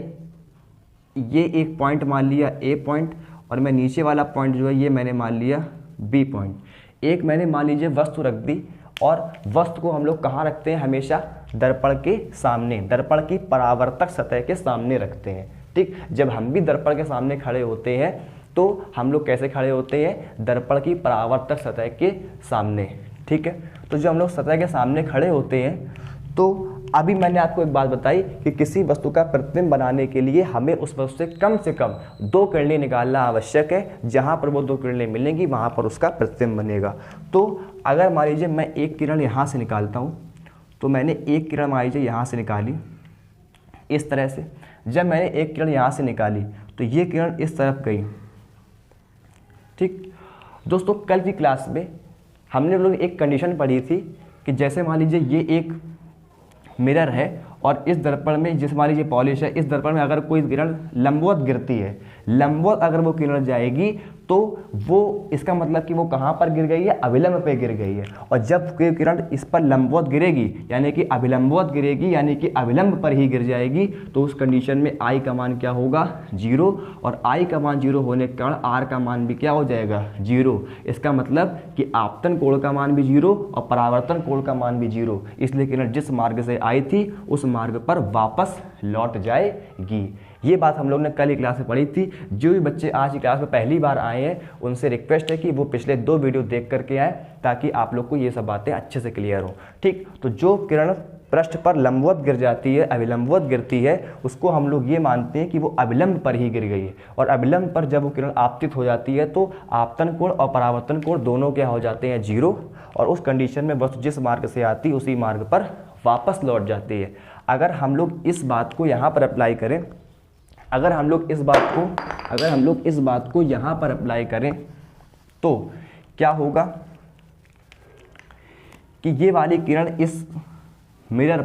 ये एक पॉइंट मान लिया ए पॉइंट, और मैं नीचे वाला पॉइंट जो है ये मैंने मान लिया बी पॉइंट। एक मैंने मान लीजिए वस्तु रख दी, और वस्तु को हम लोग कहाँ रखते हैं, हमेशा दर्पण के सामने, दर्पण की परावर्तक सतह के सामने रखते हैं। ठीक, जब हम भी दर्पण के सामने खड़े होते हैं तो हम लोग कैसे खड़े होते हैं, दर्पण की परावर्तक सतह के सामने। ठीक है, तो जब हम लोग सतह के सामने खड़े होते हैं, तो अभी मैंने आपको एक बात बताई कि किसी वस्तु का प्रतिबिंब बनाने के लिए हमें उस वस्तु से कम 2 किरणें निकालना आवश्यक है। जहाँ पर वो 2 किरणें मिलेंगी वहाँ पर उसका प्रतिबिंब बनेगा। तो अगर मान लीजिए मैं एक किरण यहाँ से निकालता हूँ, तो मैंने एक किरण मान लीजिए यहाँ से निकाली इस तरह से। जब मैंने एक किरण यहाँ से निकाली तो ये किरण इस तरफ गई। ठीक दोस्तों, कल की क्लास में हमने लोग एक कंडीशन पढ़ी थी कि जैसे मान लीजिए ये एक मिरर है और इस दर्पण में जिस मान लीजिए पॉलिश है, इस दर्पण में अगर कोई किरण लंबवत गिरती है, लंबवत अगर वो किरण जाएगी तो वो इसका मतलब कि वो कहाँ पर गिर गई है, अभिलंब पे गिर गई है। और जब कोई किरण इस पर लंबवत गिरेगी यानी कि अभिलंबवत गिरेगी यानी कि अभिलंब पर ही गिर जाएगी, तो उस कंडीशन में आई का मान क्या होगा, 0। और आई का मान 0 होने के कारण आर का मान भी क्या हो जाएगा, 0। इसका मतलब कि आपतन कोण का मान भी 0 और परावर्तन कोण का मान भी 0। इसलिए किरण जिस मार्ग से आई थी उस मार्ग पर वापस लौट जाएगी। ये बात हम लोग ने कल ही क्लास में पढ़ी थी। जो भी बच्चे आज की क्लास में पहली बार आए हैं उनसे रिक्वेस्ट है कि वो पिछले 2 वीडियो देख करके आए, ताकि आप लोग को ये सब बातें अच्छे से क्लियर हो। ठीक, तो जो किरण पृष्ठ पर लंबवत गिर जाती है, अभिलंबवत गिरती है, उसको हम लोग ये मानते हैं कि वो अभिलंब पर ही गिर गई है। और अभिलंब पर जब वो किरण आपतित हो जाती है तो आपतन कोण और परावर्तन कोण दोनों क्या हो जाते हैं, 0। और उस कंडीशन में वस्तु जिस मार्ग से आती है उसी मार्ग पर वापस लौट जाती है। अगर हम लोग इस बात को यहाँ पर अप्लाई करें, अगर हम लोग इस बात को यहाँ पर अप्लाई करें तो क्या होगा कि ये वाली किरण इस मिरर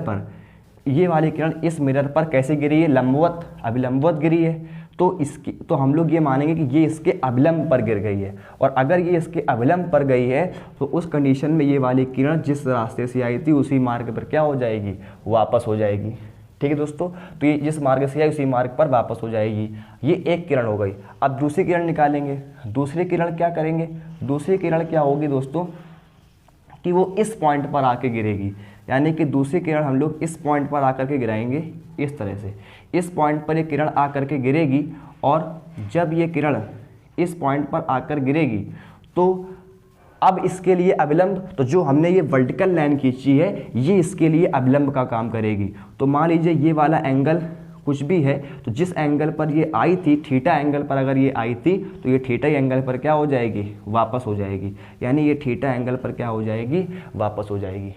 पर कैसे गिरी है, लंबवत अभिलंबवत गिरी है। तो हम लोग ये मानेंगे कि ये इसके अभिलंब पर गिर गई है। और अगर ये इसके अभिलंब पर गई है तो उस कंडीशन में ये वाली किरण जिस रास्ते से आई थी उसी मार्ग पर क्या हो जाएगी, वापस हो जाएगी। ठीक है दोस्तों, तो ये जिस मार्ग से आई उसी मार्ग पर वापस हो जाएगी। ये एक किरण हो गई। अब दूसरी किरण निकालेंगे। दूसरी किरण क्या करेंगे, दूसरी किरण क्या होगी दोस्तों कि वो इस पॉइंट पर आके गिरेगी। यानी कि दूसरी किरण हम लोग इस पॉइंट पर आकर के गिराएंगे, इस तरह से इस पॉइंट पर ये किरण आकर के गिरेगी। और जब ये किरण इस पॉइंट पर आकर गिरेगी तो अब इसके लिए अभिलंब, तो जो हमने ये वर्टिकल लाइन खींची है ये इसके लिए अभिलंब का काम करेगी। तो मान लीजिए ये वाला एंगल कुछ भी है, तो जिस एंगल पर ये आई थी, थीटा एंगल पर अगर ये आई थी तो ये थीटा एंगल पर क्या हो जाएगी, वापस हो जाएगी। यानी ये थीटा एंगल पर क्या हो जाएगी, वापस हो जाएगी।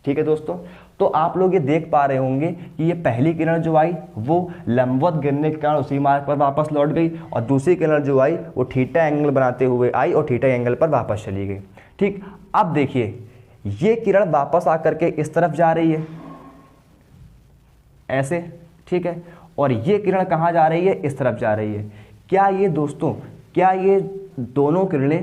ठीक है दोस्तों, तो आप लोग ये देख पा रहे होंगे कि ये पहली किरण जो आई वो लंबवत गिरने के कारण उसी मार्ग पर वापस लौट गई, और दूसरी किरण जो आई वो थीटा एंगल बनाते हुए आई और थीटा एंगल पर वापस चली गई। ठीक, अब देखिए ये किरण वापस आकर के इस तरफ जा रही है ऐसे, ठीक है, और ये किरण कहाँ जा रही है, इस तरफ जा रही है। क्या ये दोस्तों, क्या ये दोनों किरणें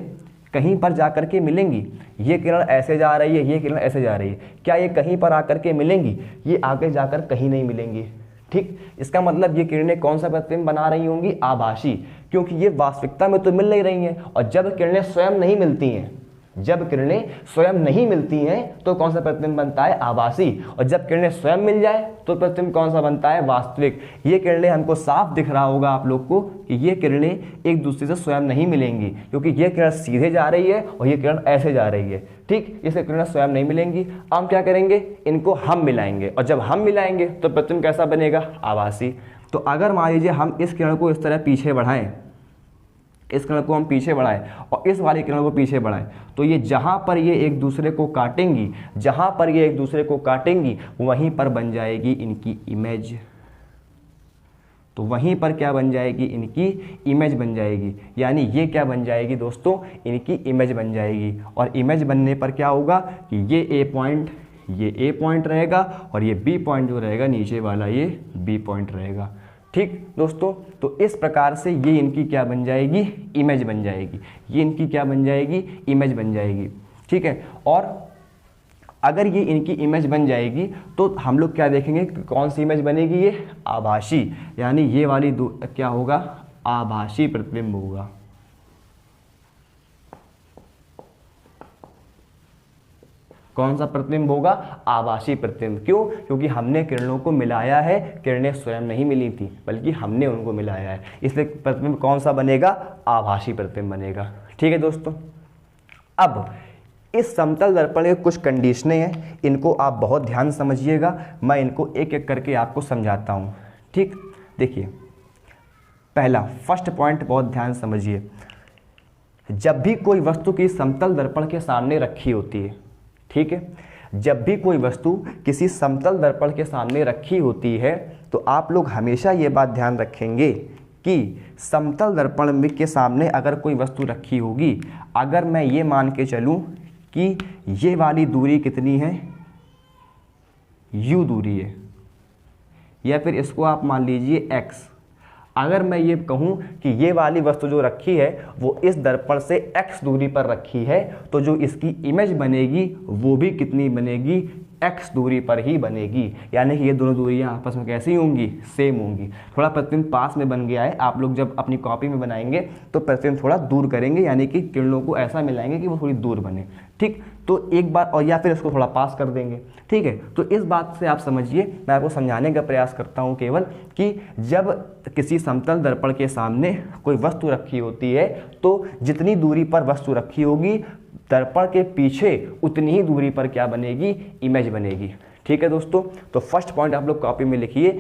कहीं पर जाकर के मिलेंगी? ये किरण ऐसे जा रही है, ये किरण ऐसे जा रही है, क्या ये कहीं पर आकर के मिलेंगी? ये आगे जाकर कहीं नहीं मिलेंगी। ठीक, इसका मतलब ये किरणें कौन सा प्रतिबिंब बना रही होंगी, आभासी, क्योंकि ये वास्तविकता में तो मिल नहीं रही हैं। और जब किरणें स्वयं नहीं मिलती हैं, जब किरणें स्वयं नहीं मिलती हैं तो कौन सा प्रतिबिंब बनता है, आभासी। और जब किरणें स्वयं मिल जाए तो प्रतिबिंब कौन सा बनता है, वास्तविक। ये किरणें हमको साफ दिख रहा होगा आप लोग को कि ये किरणें एक दूसरे से स्वयं नहीं मिलेंगी, क्योंकि ये किरण सीधे जा रही है और ये किरण ऐसे जा रही है। ठीक, इससे किरणें स्वयं नहीं मिलेंगी। हम क्या करेंगे, इनको हम मिलाएंगे, और जब हम मिलाएंगे तो प्रतिबिंब कैसा बनेगा, आभासी। तो अगर मान लीजिए हम इस किरण को इस तरह पीछे बढ़ाएं, इस किरण को हम पीछे बढ़ाएं और इस वाली किरण को पीछे बढ़ाएं, तो ये जहां पर ये एक दूसरे को काटेंगी, जहां पर ये एक दूसरे को काटेंगी वहीं पर बन जाएगी इनकी इमेज। तो वहीं पर क्या बन जाएगी, इनकी इमेज बन जाएगी। यानी ये क्या बन जाएगी दोस्तों, इनकी इमेज बन जाएगी। और इमेज बनने पर क्या होगा कि ये ए पॉइंट रहेगा और ये बी पॉइंट जो रहेगा नीचे वाला, ये बी पॉइंट रहेगा। ठीक दोस्तों, तो इस प्रकार से ये इनकी क्या बन जाएगी, इमेज बन जाएगी। ये इनकी क्या बन जाएगी, इमेज बन जाएगी। ठीक है, और अगर ये इनकी इमेज बन जाएगी तो हम लोग क्या देखेंगे, कौन सी इमेज बनेगी, ये आभासी। यानी ये वाली क्या होगा, आभासी प्रतिबिंब होगा। कौन सा प्रतिबिंब होगा, आभासी प्रतिबिंब। क्यों, क्योंकि हमने किरणों को मिलाया है, किरणें स्वयं नहीं मिली थी बल्कि हमने उनको मिलाया है, इसलिए प्रतिबिंब कौन सा बनेगा, आभासी प्रतिबिंब बनेगा। ठीक है दोस्तों, अब इस समतल दर्पण के कुछ कंडीशनें हैं, इनको आप बहुत ध्यान समझिएगा। मैं इनको एक एक करके आपको समझाता हूँ। ठीक, देखिए पहला फर्स्ट पॉइंट बहुत ध्यान समझिए। जब भी कोई वस्तु की समतल दर्पण के सामने रखी होती है, ठीक है, जब भी कोई वस्तु किसी समतल दर्पण के सामने रखी होती है तो आप लोग हमेशा ये बात ध्यान रखेंगे कि समतल दर्पण के सामने अगर कोई वस्तु रखी होगी, अगर मैं ये मान के चलूं कि ये वाली दूरी कितनी है, u दूरी है, या फिर इसको आप मान लीजिए x। अगर मैं ये कहूँ कि ये वाली वस्तु जो रखी है वो इस दर्पण से x दूरी पर रखी है, तो जो इसकी इमेज बनेगी वो भी कितनी बनेगी, x दूरी पर ही बनेगी। यानी कि ये दोनों दूरियां आपस में कैसी होंगी, सेम होंगी। थोड़ा प्रतिबिंब पास में बन गया है, आप लोग जब अपनी कॉपी में बनाएंगे तो प्रतिबिंब थोड़ा दूर करेंगे, यानी कि किरणों को ऐसा मिलाएंगे कि वो थोड़ी दूर बने। ठीक, तो एक बार, और या फिर इसको थोड़ा पास कर देंगे। ठीक है, तो इस बात से आप समझिए, मैं आपको समझाने का प्रयास करता हूँ केवल कि जब किसी समतल दर्पण के सामने कोई वस्तु रखी होती है तो जितनी दूरी पर वस्तु रखी होगी दर्पण के पीछे उतनी ही दूरी पर क्या बनेगी, इमेज बनेगी। ठीक है दोस्तों, तो फर्स्ट पॉइंट आप लोग कॉपी में लिखिए,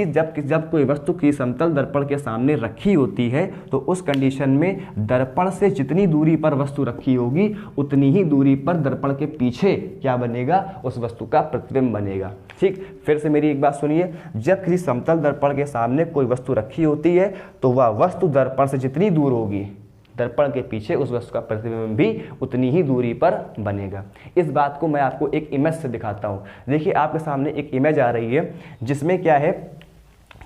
जब कोई वस्तु किसी समतल दर्पण के सामने रखी होती है तो उस कंडीशन में दर्पण से जितनी दूरी पर वस्तु रखी होगी उतनी ही दूरी पर दर्पण के पीछे क्या बनेगा, उस वस्तु का प्रतिबिंब बनेगा। ठीक, फिर से मेरी एक बात सुनिए, जब किसी समतल दर्पण के सामने कोई वस्तु रखी होती है तो वह वस्तु दर्पण से जितनी दूर होगी दर्पण के पीछे उस वस्तु का प्रतिबिंब भी उतनी ही दूरी पर बनेगा। इस बात को मैं आपको एक इमेज से दिखाता हूँ। देखिए आपके सामने एक इमेज आ रही है जिसमें क्या है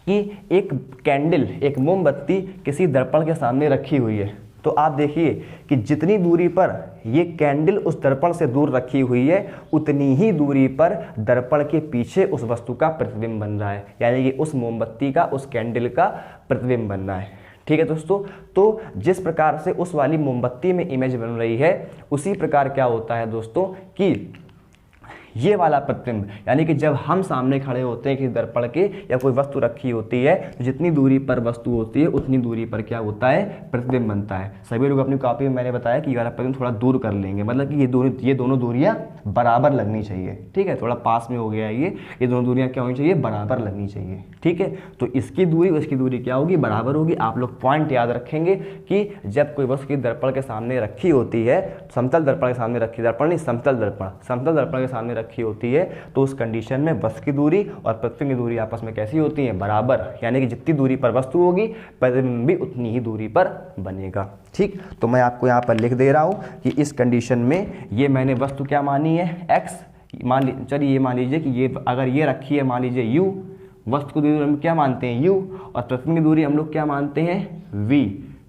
कि एक कैंडल, एक मोमबत्ती किसी दर्पण के सामने रखी हुई है। तो आप देखिए कि जितनी दूरी पर ये कैंडल उस दर्पण से दूर रखी हुई है उतनी ही दूरी पर दर्पण के पीछे उस वस्तु का प्रतिबिंब बन रहा है, यानी कि उस मोमबत्ती का, उस कैंडल का प्रतिबिंब बन रहा है। ठीक है दोस्तों, तो जिस प्रकार से उस वाली मोमबत्ती में इमेज बन रही है उसी प्रकार क्या होता है दोस्तों कि ये वाला प्रतिबिंब, यानी कि जब हम सामने खड़े होते हैं किसी दर्पण के या कोई वस्तु रखी होती है तो जितनी दूरी पर वस्तु होती है उतनी दूरी पर क्या होता है, प्रतिबिंब बनता है। सभी लोग अपनी कॉपी में मैंने बताया कि ये वाला प्रतिबिंब थोड़ा दूर कर लेंगे, मतलब कि ये दोनों दूरियां बराबर लगनी चाहिए। ठीक है, थोड़ा पास में हो गया ये दोनों दूरियां क्या होनी चाहिए, बराबर लगनी चाहिए। ठीक है, तो इसकी दूरी और इसकी दूरी क्या होगी, बराबर होगी। आप लोग पॉइंट याद रखेंगे कि जब कोई वस्तु की दर्पण के सामने रखी होती है, समतल दर्पण के सामने रखी, दर्पण नहीं समतल दर्पण के सामने रखी होती है तो उस कंडीशन में वस्तु की दूरी और प्रतिबिंब की दूरी आपस में कैसी होती है, बराबर। यानी कि जितनी दूरी पर वस्तु होगी प्रतिबिंब भी उतनी ही दूरी पर बनेगा। ठीक, तो मैं आपको यहाँ पर लिख दे रहा हूँ कि इस कंडीशन में ये मैंने वस्तु क्या मानी है, x। चलिए ये मान लीजिए कि ये अगर ये रखी है मान लीजिए u, वस्तु की दूरी हम क्या मानते हैं u, और प्रतिबिंब की दूरी हम लोग क्या मानते हैं v।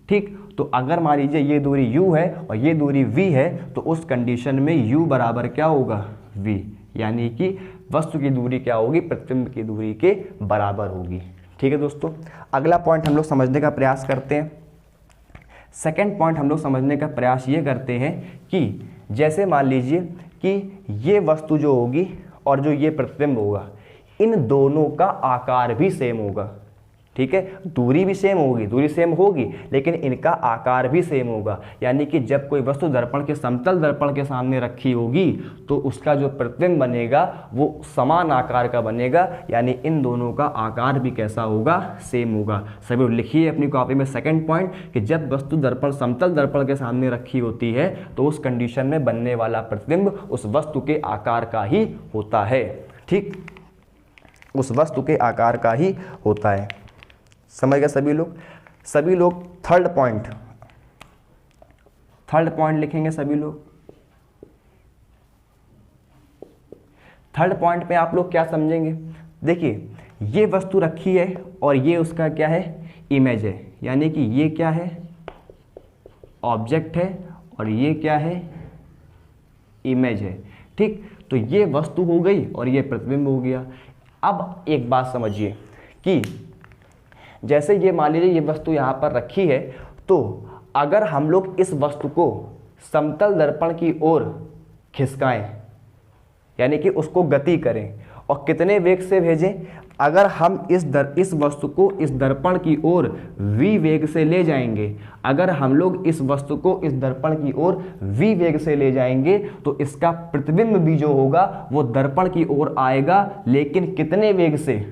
ठीक, तो अगर मान लीजिए ये दूरी u है और ये दूरी v है तो उस कंडीशन में u बराबर क्या होगा, v, यानी कि वस्तु की दूरी क्या होगी, प्रतिबिंब की दूरी के बराबर होगी। ठीक है दोस्तों, अगला पॉइंट हम लोग समझने का प्रयास करते हैं। सेकंड पॉइंट हम लोग समझने का प्रयास ये करते हैं कि जैसे मान लीजिए कि ये वस्तु जो होगी और जो ये प्रतिबिंब होगा, इन दोनों का आकार भी सेम होगा। ठीक है, दूरी भी सेम होगी, दूरी सेम होगी लेकिन इनका आकार भी सेम होगा। यानी कि जब कोई वस्तु दर्पण के समतल दर्पण के सामने रखी होगी तो उसका जो प्रतिबिंब बनेगा वो समान आकार का बनेगा, यानी इन दोनों का आकार भी कैसा होगा, सेम होगा। सभी लिखिए अपनी कॉपी में सेकंड पॉइंट कि जब वस्तु दर्पण समतल दर्पण के सामने रखी होती है तो उस कंडीशन में बनने वाला प्रतिबिंब उस वस्तु के आकार का ही होता है। ठीक, उस वस्तु के आकार का ही होता है। समझ गए सभी लोग थर्ड पॉइंट लिखेंगे सभी लोग। थर्ड पॉइंट पे आप लोग क्या समझेंगे, देखिए ये वस्तु रखी है और ये उसका क्या है, इमेज है, यानी कि ये क्या है, ऑब्जेक्ट है और ये क्या है, इमेज है। ठीक, तो ये वस्तु हो गई और ये प्रतिबिंब हो गया। अब एक बात समझिए कि जैसे ये मान लीजिए ये वस्तु यहाँ पर रखी है, तो अगर हम लोग इस वस्तु को समतल दर्पण की ओर खिसकाएं, यानी कि उसको गति करें, और कितने वेग से भेजें, अगर हम इस वस्तु को इस दर्पण की ओर v वेग से ले जाएंगे, अगर हम लोग इस वस्तु को इस दर्पण की ओर v वेग से ले जाएंगे तो इसका प्रतिबिंब भी जो होगा वो दर्पण की ओर आएगा, लेकिन कितने वेग से,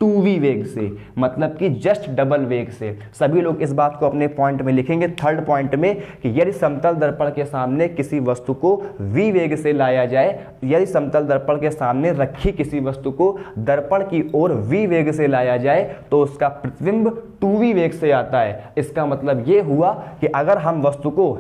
2v वेग से, मतलब कि जस्ट डबल वेग से। सभी लोग इस बात को अपने पॉइंट में लिखेंगे थर्ड पॉइंट में कि यदि समतल दर्पण के सामने किसी वस्तु को v वेग से लाया जाए, यदि समतल दर्पण के सामने रखी किसी वस्तु को दर्पण की ओर v वेग से लाया जाए तो उसका प्रतिबिंब 2v वेग से आता है। इसका मतलब ये हुआ कि अगर हम वस्तु को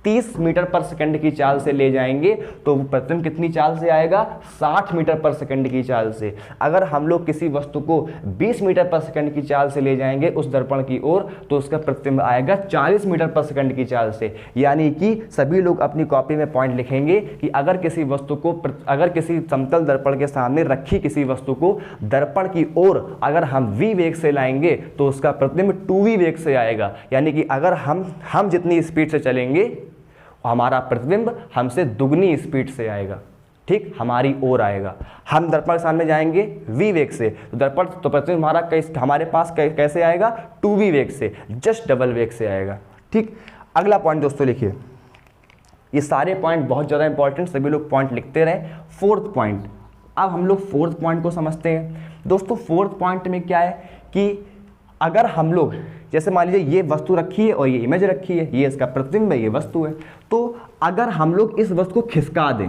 30 मीटर पर सेकंड की चाल से ले जाएंगे तो वो प्रतिबिंब कितनी चाल से आएगा, 60 मीटर पर सेकंड की चाल से। अगर हम लोग किसी वस्तु को 20 मीटर पर सेकंड की चाल से ले जाएंगे उस दर्पण की ओर तो उसका प्रतिबिंब आएगा 40 मीटर पर सेकंड की चाल से। यानी कि सभी लोग अपनी कॉपी में पॉइंट लिखेंगे कि अगर किसी समतल दर्पण के सामने रखी किसी वस्तु को दर्पण की ओर अगर हम v वेग से लाएंगे तो उसका प्रतिबिंब 2v वेग से आएगा। यानी कि अगर हम जितनी स्पीड से चलेंगे हमारा प्रतिबिंब हमसे दुगनी स्पीड से आएगा, ठीक, हमारी ओर आएगा। हम दर्पण के सामने जाएंगे v वेग से तो प्रतिबिंब हमारे पास कैसे आएगा, 2v वेग से, जस्ट डबल वेग से आएगा, ठीक। अगला पॉइंट दोस्तों लिखिए, ये सारे पॉइंट बहुत ज़्यादा इंपॉर्टेंट, सभी लोग पॉइंट लिखते रहें। फोर्थ पॉइंट, अब हम लोग फोर्थ पॉइंट को समझते हैं। दोस्तों फोर्थ पॉइंट में क्या है कि अगर हम लोग जैसे मान लीजिए ये वस्तु रखी है और ये इमेज रखी है, ये इसका प्रतिबिंब है, ये वस्तु है, तो अगर हम लोग इस वस्तु को खिसका दें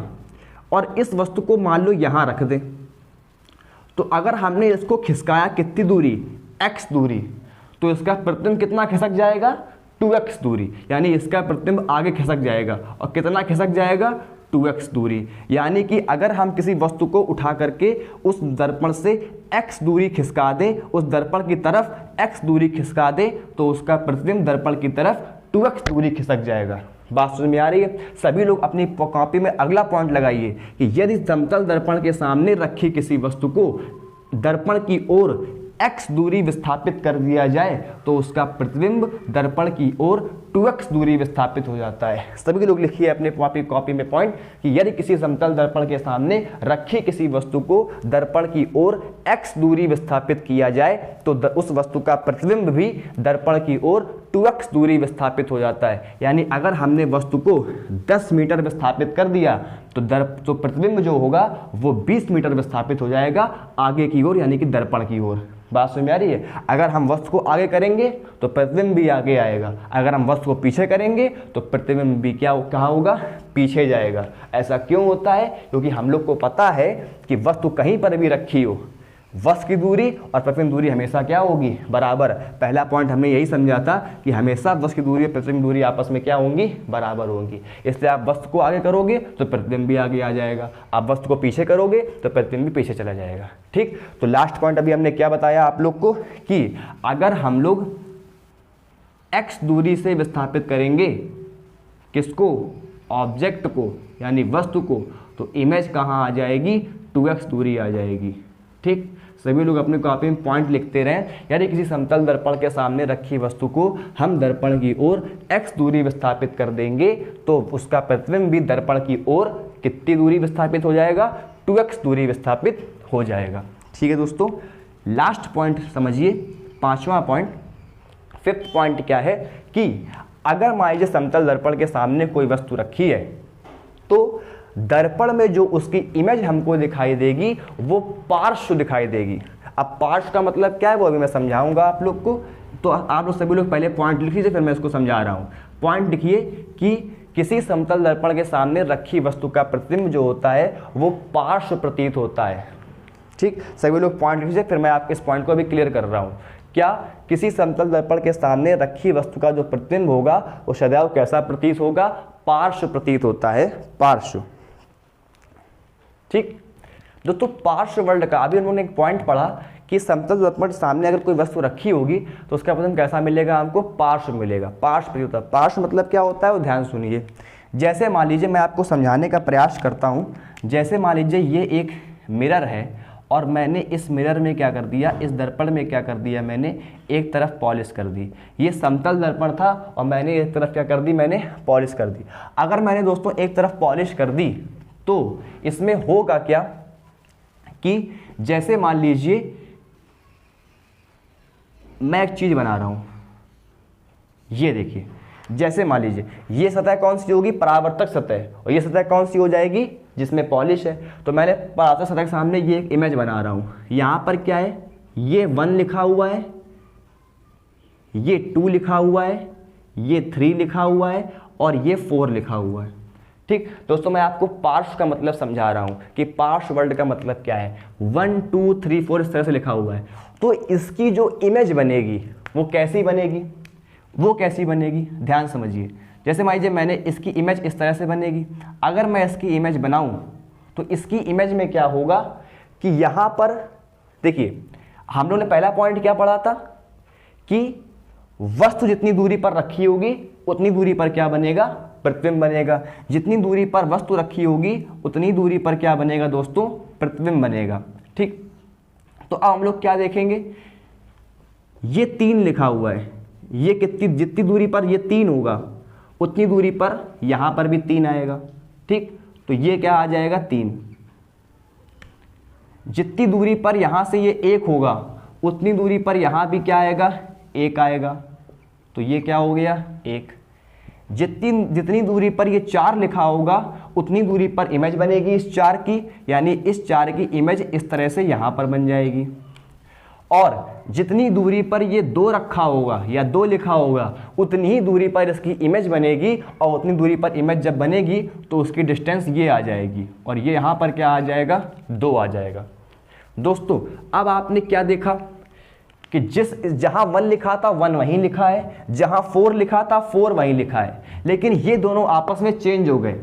और इस वस्तु को मान लो यहाँ रख दें, तो अगर हमने इसको खिसकाया कितनी दूरी, x दूरी, तो इसका प्रतिबिंब कितना खिसक जाएगा, 2x दूरी। यानी इसका प्रतिबिंब आगे खिसक जाएगा और कितना खिसक जाएगा, 2x दूरी। यानी कि अगर हम किसी वस्तु को उठा करके उस दर्पण से x दूरी खिसका दें, उस दर्पण की तरफ x दूरी खिसका दें तो उसका प्रतिबिंब दर्पण की तरफ 2x दूरी खिसक जाएगा। बात समझ में आ रही है? सभी लोग अपनी कॉपी में अगला पॉइंट लगाइए कि यदि समतल दर्पण के सामने रखी किसी वस्तु को दर्पण की ओर x दूरी विस्थापित कर दिया जाए तो उसका प्रतिबिंब दर्पण की ओर 2x दूरी विस्थापित हो जाता है। सभी लोग लिखिए अपने कॉपी में पॉइंट कि यदि किसी समतल दर्पण के सामने रखी किसी वस्तु को दर्पण की ओर x दूरी विस्थापित किया जाए तो उस वस्तु का प्रतिबिंब भी दर्पण की ओर 2x दूरी विस्थापित हो जाता है। यानी अगर हमने वस्तु को 10 मीटर विस्थापित कर दिया तो प्रतिबिंब जो होगा वो 20 मीटर विस्थापित हो जाएगा आगे की ओर, यानी कि दर्पण की ओर। बात समझ में आ रही है? अगर हम वस्तु को आगे करेंगे तो प्रतिबिंब भी आगे आएगा, अगर हम वस्तु को पीछे करेंगे तो प्रतिबिंब भी कहाँ होगा, पीछे जाएगा। ऐसा क्यों होता है? क्योंकि हम लोग को पता है कि वस्तु कहीं पर भी रखी हो, वस्तु की दूरी और प्रतिबिंब दूरी हमेशा क्या होगी, बराबर। पहला पॉइंट हमने यही समझा था कि हमेशा वस्तु की दूरी और प्रतिबिंब दूरी आपस में क्या होंगी, बराबर होंगी। इसलिए आप वस्तु को आगे करोगे तो प्रतिबिंब भी आगे आ जाएगा, आप वस्तु को पीछे करोगे तो प्रतिबिंब भी पीछे चला जाएगा, ठीक। तो लास्ट पॉइंट अभी हमने क्या बताया आप लोग को कि अगर हम लोग x दूरी से विस्थापित करेंगे किसको, ऑब्जेक्ट को यानी वस्तु को, तो इमेज कहाँ आ जाएगी, 2x दूरी आ जाएगी, ठीक। सभी लोग अपनी कॉपी में पॉइंट लिखते रहें। यदि किसी समतल दर्पण के सामने रखी वस्तु को हम दर्पण की ओर x दूरी विस्थापित कर देंगे तो उसका प्रतिबिंब भी दर्पण की ओर कितनी दूरी विस्थापित हो जाएगा, 2x दूरी विस्थापित हो जाएगा, ठीक है दोस्तों। लास्ट पॉइंट समझिए, पांचवा पॉइंट, फिफ्थ पॉइंट क्या है कि अगर मान लीजिए समतल दर्पण के सामने कोई वस्तु रखी है तो दर्पण में जो उसकी इमेज हमको दिखाई देगी वो पार्श्व दिखाई देगी। अब पार्श्व का मतलब क्या है वो अभी मैं समझाऊंगा आप लोग को, तो आप लोग सभी लोग पहले पॉइंट लिख लीजिए, फिर मैं इसको समझा रहा हूँ। पॉइंट लिखिए कि किसी समतल दर्पण के सामने रखी वस्तु का प्रतिबिंब जो होता है वो पार्श्व प्रतीत होता है, ठीक। सभी लोग पॉइंट लिखिए, फिर मैं आपके इस पॉइंट को अभी क्लियर कर रहा हूँ। क्या, किसी समतल दर्पण के सामने रखी वस्तु का जो प्रतिबिंब होगा वो सदैव कैसा प्रतीत होगा, पार्श्व प्रतीत होता है, पार्श्व, ठीक। दोस्तों पार्श्व वर्ल्ड का अभी हम लोगों ने एक पॉइंट पढ़ा कि समतल दर्पण के सामने अगर कोई वस्तु रखी होगी तो उसका प्रतिबिंब कैसा मिलेगा, हमको पार्श्व मिलेगा, पार्श्व प्रतीत होता है। पार्श्व मतलब क्या होता है वो ध्यान सुनिए। जैसे मान लीजिए मैं आपको समझाने का प्रयास करता हूँ, जैसे मान लीजिए ये एक मिरर है और मैंने इस मिरर में क्या कर दिया, इस दर्पण में क्या कर दिया, मैंने एक तरफ पॉलिश कर दी। ये समतल दर्पण था और मैंने एक तरफ क्या कर दी, मैंने पॉलिश कर दी। अगर मैंने दोस्तों एक तरफ पॉलिश कर दी तो इसमें होगा क्या कि जैसे मान लीजिए मैं एक चीज बना रहा हूं, ये देखिए, जैसे मान लीजिए ये सतह कौन सी होगी, परावर्तक सतह, और ये सतह कौन सी हो जाएगी, जिसमें पॉलिश है। तो मैंने परावर्तक सतह के सामने ये एक इमेज बना रहा हूं। यहां पर क्या है, ये 1 लिखा हुआ है, ये 2 लिखा हुआ है, ये 3 लिखा हुआ है और ये 4 लिखा हुआ है, ठीक। दोस्तों मैं आपको पार्श्व का मतलब समझा रहा हूं कि पार्श्व वर्ड का मतलब क्या है, 1 2 3 4 इस तरह से लिखा हुआ है। तो इसकी जो इमेज बनेगी वो कैसी बनेगी, वो कैसी बनेगी, ध्यान समझिए। जैसे मान लीजिए मैंने इसकी इमेज इस तरह से बनेगी, अगर मैं इसकी इमेज बनाऊं तो इसकी इमेज में क्या होगा कि यहाँ पर देखिए, हम लोग ने पहला पॉइंट क्या पढ़ा था कि वस्तु जितनी दूरी पर रखी होगी उतनी दूरी पर क्या बनेगा, प्रतिबिंब बनेगा। जितनी दूरी पर वस्तु रखी होगी उतनी दूरी पर क्या बनेगा दोस्तों, प्रतिबिंब बनेगा। ठीक, तो अब हम लोग क्या देखेंगे, ये 3 लिखा हुआ है, ये कितनी, जितनी दूरी पर ये 3 होगा उतनी दूरी पर यहां पर भी 3 आएगा। ठीक, तो ये क्या आ जाएगा 3। जितनी दूरी पर यहां से ये 1 होगा उतनी दूरी पर यहां भी क्या आएगा, 1 आएगा, तो ये क्या हो गया 1। जितनी दूरी पर ये 4 लिखा होगा उतनी दूरी पर इमेज बनेगी इस 4 की, यानी इस 4 की इमेज इस तरह से यहां पर बन जाएगी। और जितनी दूरी पर ये 2 रखा होगा या 2 लिखा होगा उतनी ही दूरी पर इसकी इमेज बनेगी, और उतनी दूरी पर इमेज जब बनेगी तो उसकी डिस्टेंस ये आ जाएगी, और ये यहाँ पर क्या आ जाएगा, 2 आ जाएगा। दोस्तों अब आपने क्या देखा कि जहाँ 1 लिखा था 1 वहीं लिखा है, जहाँ 4 लिखा था 4 वहीं लिखा है, लेकिन ये दोनों आपस में चेंज हो गए।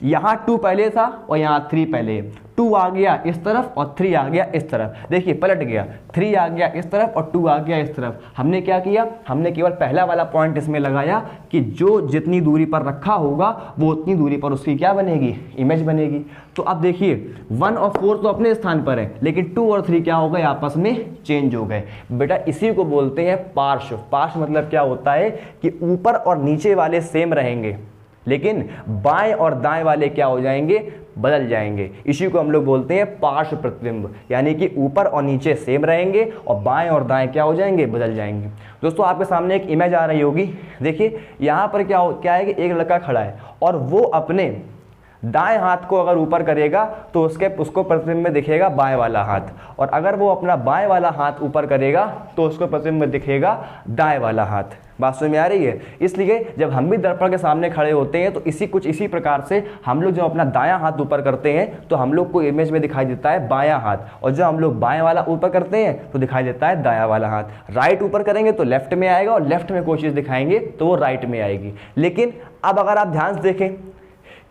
यहाँ 2 पहले था और यहाँ 3 पहले, 2 आ गया इस तरफ और 3 आ गया इस तरफ। देखिए पलट गया, 3 आ गया इस तरफ और 2 आ गया इस तरफ। हमने क्या किया, हमने केवल पहला वाला पॉइंट इसमें लगाया कि जो जितनी दूरी पर रखा होगा वो उतनी दूरी पर उसकी क्या बनेगी, इमेज बनेगी। तो अब देखिए 1 और 4 तो अपने स्थान पर है, लेकिन 2 और 3 क्या हो गए, आपस में चेंज हो गए। बेटा इसी को बोलते हैं पार्श्व। पार्श्व मतलब क्या होता है कि ऊपर और नीचे वाले सेम रहेंगे लेकिन बाएं और दाएं वाले क्या हो जाएंगे, बदल जाएंगे। इसी को हम लोग बोलते हैं पार्श्व प्रतिबिंब, यानी कि ऊपर और नीचे सेम रहेंगे और बाएं और दाएं क्या हो जाएंगे, बदल जाएंगे। दोस्तों आपके सामने एक इमेज आ रही होगी, देखिए यहाँ पर क्या है कि एक लड़का खड़ा है और वो अपने दाएं हाथ को अगर ऊपर करेगा तो उसको प्रतिबिंब में दिखेगा बाएं वाला हाथ, और अगर वो अपना बाएं वाला हाथ ऊपर करेगा तो उसको प्रतिबिंब में दिखेगा दाएं वाला हाथ। बात समझ में आ रही है? इसलिए जब हम भी दर्पण के सामने खड़े होते हैं तो इसी प्रकार से हम लोग जब अपना दायां हाथ ऊपर करते हैं तो हम लोग को इमेज में दिखाई देता है बायां हाथ, और जब हम लोग बाएं वाला ऊपर करते हैं तो दिखाई देता है दायां वाला हाथ। राइट ऊपर करेंगे तो लेफ्ट में आएगा, और लेफ्ट में कोई चीज़ दिखाएंगे तो वो राइट में आएगी। लेकिन अब अगर आप ध्यान से देखें,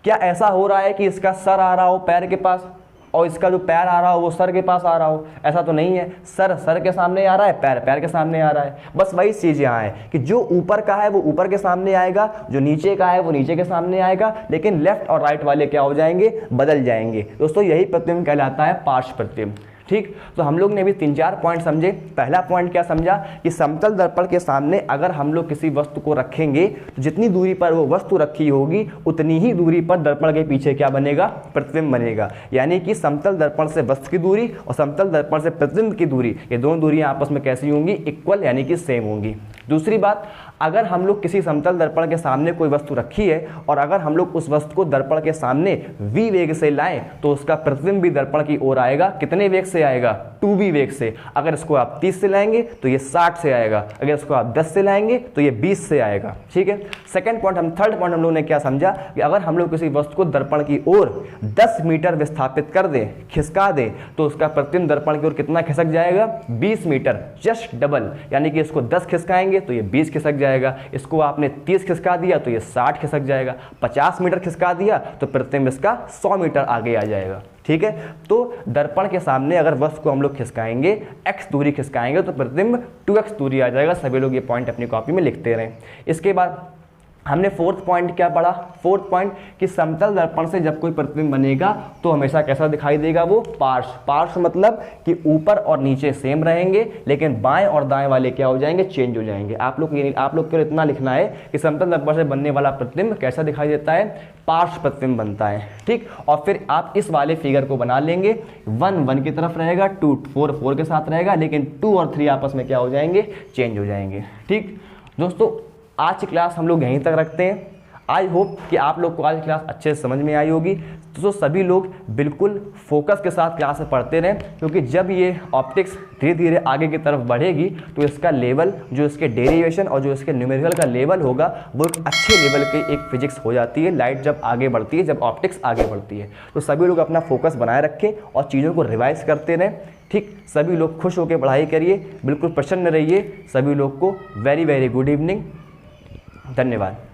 क्या ऐसा हो रहा है कि इसका सर आ रहा हो पैर के पास और इसका जो पैर आ रहा हो वो सर के पास आ रहा हो? ऐसा तो नहीं है। सर के सामने आ रहा है, पैर के सामने आ रहा है। बस वही चीज़ यहाँ है कि जो ऊपर का है वो ऊपर के सामने आएगा, जो नीचे का है वो नीचे के सामने आएगा, लेकिन लेफ्ट और राइट वाले क्या हो जाएंगे, बदल जाएंगे। दोस्तों यही प्रतिबिंब कहलाता है पार्श्व प्रतिबिंब। ठीक, तो हम लोग ने भी 3-4 पॉइंट समझे। पहला पॉइंट क्या समझा कि समतल दर्पण के सामने अगर हम लोग किसी वस्तु को रखेंगे तो जितनी दूरी पर वो वस्तु रखी होगी उतनी ही दूरी पर दर्पण के पीछे क्या बनेगा, प्रतिबिंब बनेगा। यानी कि समतल दर्पण से वस्तु की दूरी और समतल दर्पण से प्रतिबिंब की दूरी, ये दोनों दूरियां आपस में कैसी होंगी, इक्वल यानी कि सेम होंगी। दूसरी बात, अगर हम लोग किसी समतल दर्पण के सामने कोई वस्तु रखी है और अगर हम लोग उस वस्तु को दर्पण के सामने v वेग से लाएं तो उसका प्रतिबिंब भी दर्पण की ओर आएगा। कितने वेग से आएगा, 2v वेग से। अगर इसको आप 30 से लाएंगे तो ये 60 से आएगा, अगर इसको आप 10 से लाएंगे तो ये 20 से आएगा। ठीक है, थर्ड पॉइंट हम लोग ने क्या समझा कि अगर हम लोग किसी वस्तु को दर्पण की ओर 10 मीटर विस्थापित कर दें, खिसका दें, तो उसका प्रतिबिंब दर्पण की ओर कितना खिसक जाएगा, 20 मीटर, जस्ट डबल। यानी कि इसको 10 खिसकाएंगे तो ये 20 खिसक जाएगा, इसको आपने 30 खिसका दिया तो ये 60 खिसक जाएगा, 50 मीटर खिसका दिया तो प्रतिबिंब इसका 100 मीटर आगे आ जाएगा। ठीक है, तो दर्पण के सामने अगर वस्तु को हम लोग खिसकाएंगे, x दूरी खिसकाएंगे तो प्रतिबिंब 2x दूरी आ जाएगा। सभी लोग ये पॉइंट अपनी कॉपी में लिखते रहें। इसके बाद हमने 4th पॉइंट क्या पढ़ा, 4th पॉइंट कि समतल दर्पण से जब कोई प्रतिबिंब बनेगा तो हमेशा कैसा दिखाई देगा, वो पार्श्व। पार्श्व मतलब कि ऊपर और नीचे सेम रहेंगे लेकिन बाएं और दाएं वाले क्या हो जाएंगे, चेंज हो जाएंगे। आप लोग को इतना लिखना है कि समतल दर्पण से बनने वाला प्रतिबिंब कैसा दिखाई देता है, पार्श्व प्रतिबिंब बनता है। ठीक, और फिर आप इस वाले फिगर को बना लेंगे, 1 1 की तरफ रहेगा, 2 4 4 के साथ रहेगा, लेकिन 2 और 3 आपस में क्या हो जाएंगे, चेंज हो जाएंगे। ठीक दोस्तों, आज की क्लास हम लोग यहीं तक रखते हैं। आई होप कि आप लोग को आज की क्लास अच्छे से समझ में आई होगी। तो सभी लोग बिल्कुल फोकस के साथ क्लास में पढ़ते रहें, क्योंकि जब ये ऑप्टिक्स धीरे धीरे आगे की तरफ बढ़ेगी तो इसका लेवल, जो इसके डेरिवेशन और जो इसके न्यूमेरिकल का लेवल होगा, वो एक अच्छे लेवल की एक फिजिक्स हो जाती है। लाइट जब आगे बढ़ती है, जब ऑप्टिक्स आगे बढ़ती है, तो सभी लोग अपना फोकस बनाए रखें और चीज़ों को रिवाइज करते रहें। ठीक, सभी लोग खुश होकर पढ़ाई करिए, बिल्कुल प्रसन्न रहिए। सभी लोग को वेरी वेरी गुड इवनिंग। धन्यवाद।